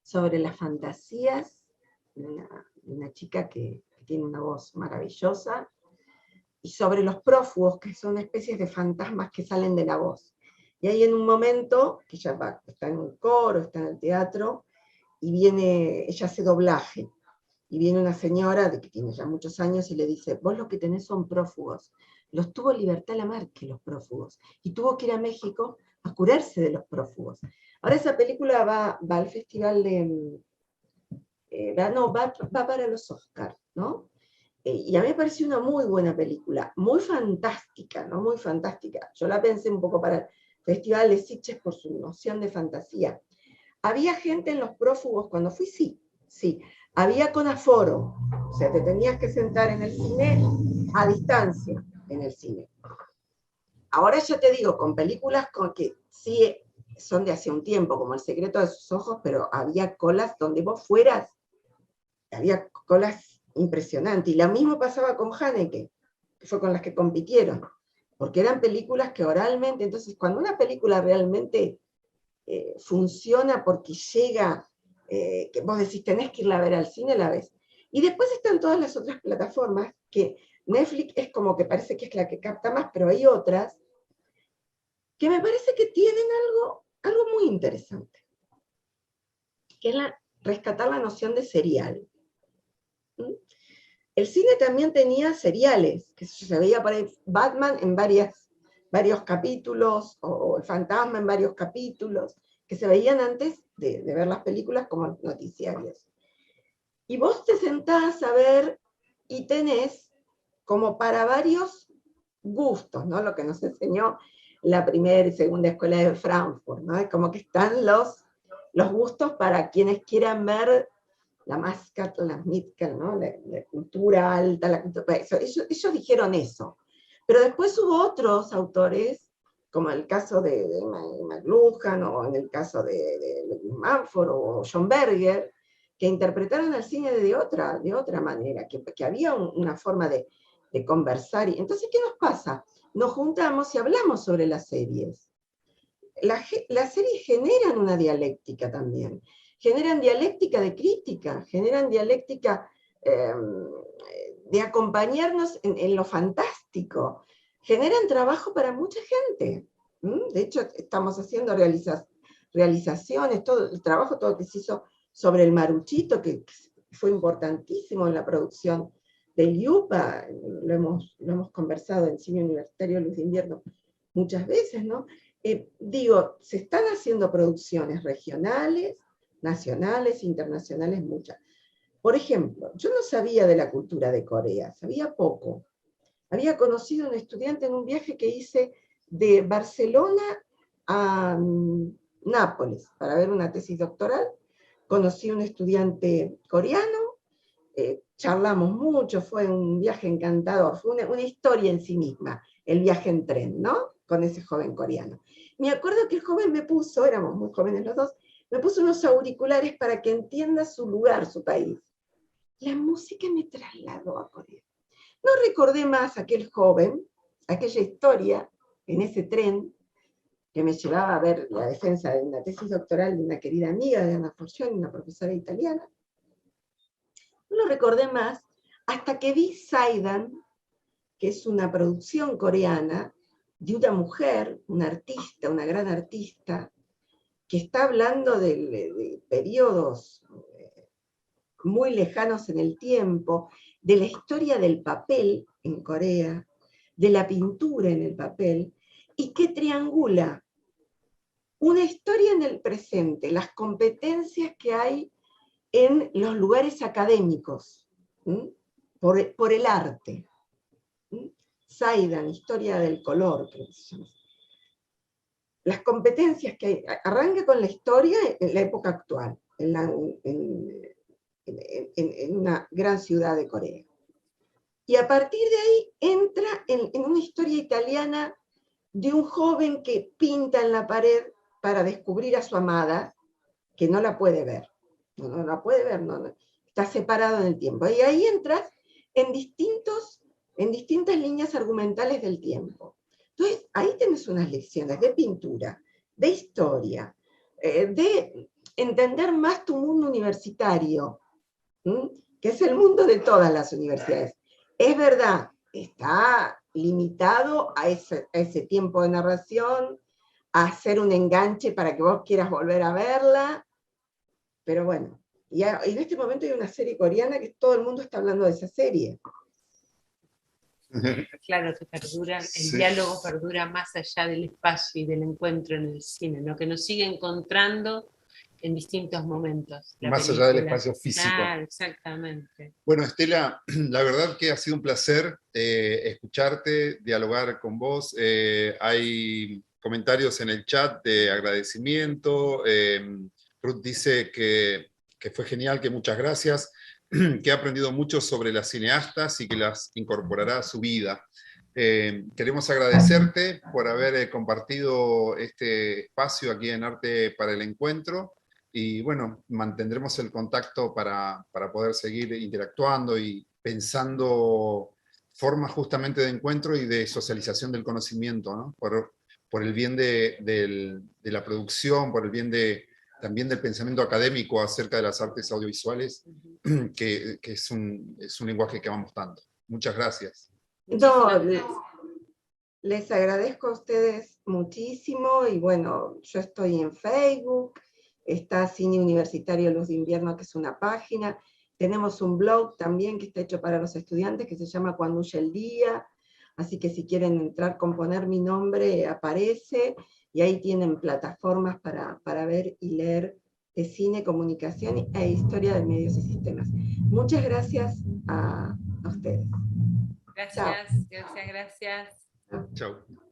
sobre las fantasías de una chica que tiene una voz maravillosa, y sobre los prófugos, que son especies de fantasmas que salen de la voz. Y ahí en un momento, que ella está en un coro, está en el teatro, y ella hace doblaje, y viene una señora que tiene ya muchos años y le dice, vos lo que tenés son prófugos. Los tuvo Libertad Lamarque, los prófugos, y tuvo que ir a México a curarse de los prófugos. Ahora esa película va al festival va para los Oscars, ¿no? Y a mí me pareció una muy buena película, muy fantástica, ¿no? Muy fantástica. Yo la pensé un poco para el Festival de Sitges por su noción de fantasía. Había gente en los prófugos, cuando fui, sí. Había con aforo, o sea, te tenías que sentar en el cine a distancia, en el cine. Ahora ya te digo, con películas con que sí son de hace un tiempo, como El secreto de sus ojos, pero había colas donde vos fueras, había colas impresionantes. Y lo mismo pasaba con Haneke, que fue con las que compitieron, porque eran películas que oralmente, entonces cuando una película realmente funciona porque llega, que vos decís tenés que irla a ver al cine, la ves. Y después están todas las otras plataformas, que Netflix es como que parece que es la que capta más, pero hay otras que me parece que tienen algo muy interesante, que es rescatar la noción de serial. El cine también tenía seriales, que se veía por ahí Batman en varios capítulos, o El Fantasma en varios capítulos, que se veían antes de ver las películas como noticiarios. Y vos te sentás a ver y tenés como para varios gustos, ¿no? Lo que nos enseñó la primera y segunda escuela de Frankfurt, ¿no? Es como que están los gustos para quienes quieran ver la máscara, la Mitkel, ¿no? La cultura alta, la cultura, ellos dijeron eso. Pero después hubo otros autores, como el caso de McLuhan, o en el caso de Manford o John Berger, que interpretaron el cine de otra manera, que había una forma de conversar. Y entonces, ¿qué nos pasa? Nos juntamos y hablamos sobre las series. Las series generan una dialéctica también. Generan dialéctica de crítica, generan dialéctica de acompañarnos en lo fantástico, generan trabajo para mucha gente. De hecho, estamos haciendo realizaciones, todo el trabajo todo que se hizo sobre el Maruchito, que fue importantísimo en la producción del IUPA, lo hemos conversado en Cine Universitario Luz de Invierno muchas veces, ¿no? Digo, se están haciendo producciones regionales, nacionales, internacionales, muchas. Por ejemplo, yo no sabía de la cultura de Corea, sabía poco. Había conocido a un estudiante en un viaje que hice de Barcelona a Nápoles para ver una tesis doctoral. Conocí a un estudiante coreano, charlamos mucho, fue un viaje encantador, fue una historia en sí misma, el viaje en tren, ¿no? Con ese joven coreano. Me acuerdo que el joven me puso, éramos muy jóvenes los dos, me puso unos auriculares para que entienda su lugar, su país. La música me trasladó a Corea. No recordé más a aquel joven, aquella historia en ese tren que me llevaba a ver la defensa de una tesis doctoral de una querida amiga de Ana Forcioni, una profesora italiana. No lo recordé más hasta que vi Saidan, que es una producción coreana de una mujer, una artista, una gran artista, que está hablando de periodos muy lejanos en el tiempo, de la historia del papel en Corea, de la pintura en el papel, y que triangula una historia en el presente, las competencias que hay en los lugares académicos, por el arte. Saidan, historia del color, creo que se llama. Las competencias que hay, arranca con la historia en la época actual, en una gran ciudad de Corea. Y a partir de ahí entra en una historia italiana de un joven que pinta en la pared para descubrir a su amada, que no la puede ver. no la puede ver, está separado en el tiempo. Y ahí entras en distintas líneas argumentales del tiempo. Entonces, ahí tenés unas lecciones de pintura, de historia, de entender más tu mundo universitario, que es el mundo de todas las universidades. Es verdad, está limitado a ese tiempo de narración, a hacer un enganche para que vos quieras volver a verla, pero bueno, y en este momento hay una serie coreana que todo el mundo está hablando de esa serie. Claro, que perdura, Sí. el diálogo perdura más allá del espacio y del encuentro en el cine, ¿no? Que nos sigue encontrando en distintos momentos. Más allá del espacio físico. Claro, exactamente. Bueno, Estela, la verdad que ha sido un placer escucharte, dialogar con vos. Hay comentarios en el chat de agradecimiento. Ruth dice que fue genial, que muchas gracias, que ha aprendido mucho sobre las cineastas y que las incorporará a su vida. Queremos agradecerte por haber compartido este espacio aquí en Arte para el Encuentro. Y bueno, mantendremos el contacto para poder seguir interactuando y pensando formas justamente de encuentro y de socialización del conocimiento, ¿no? Por el bien de la producción, por el bien también del pensamiento académico acerca de las artes audiovisuales, que es un lenguaje que amamos tanto. Muchas gracias. No, les agradezco a ustedes muchísimo, y bueno, yo estoy en Facebook, está Cine Universitario Luz de Invierno, que es una página, tenemos un blog también que está hecho para los estudiantes, que se llama Cuando huye el día, así que si quieren entrar con poner mi nombre, aparece, y ahí tienen plataformas para ver y leer de cine, comunicación e historia de medios y sistemas. Muchas gracias a ustedes. Gracias, gracias. Chao.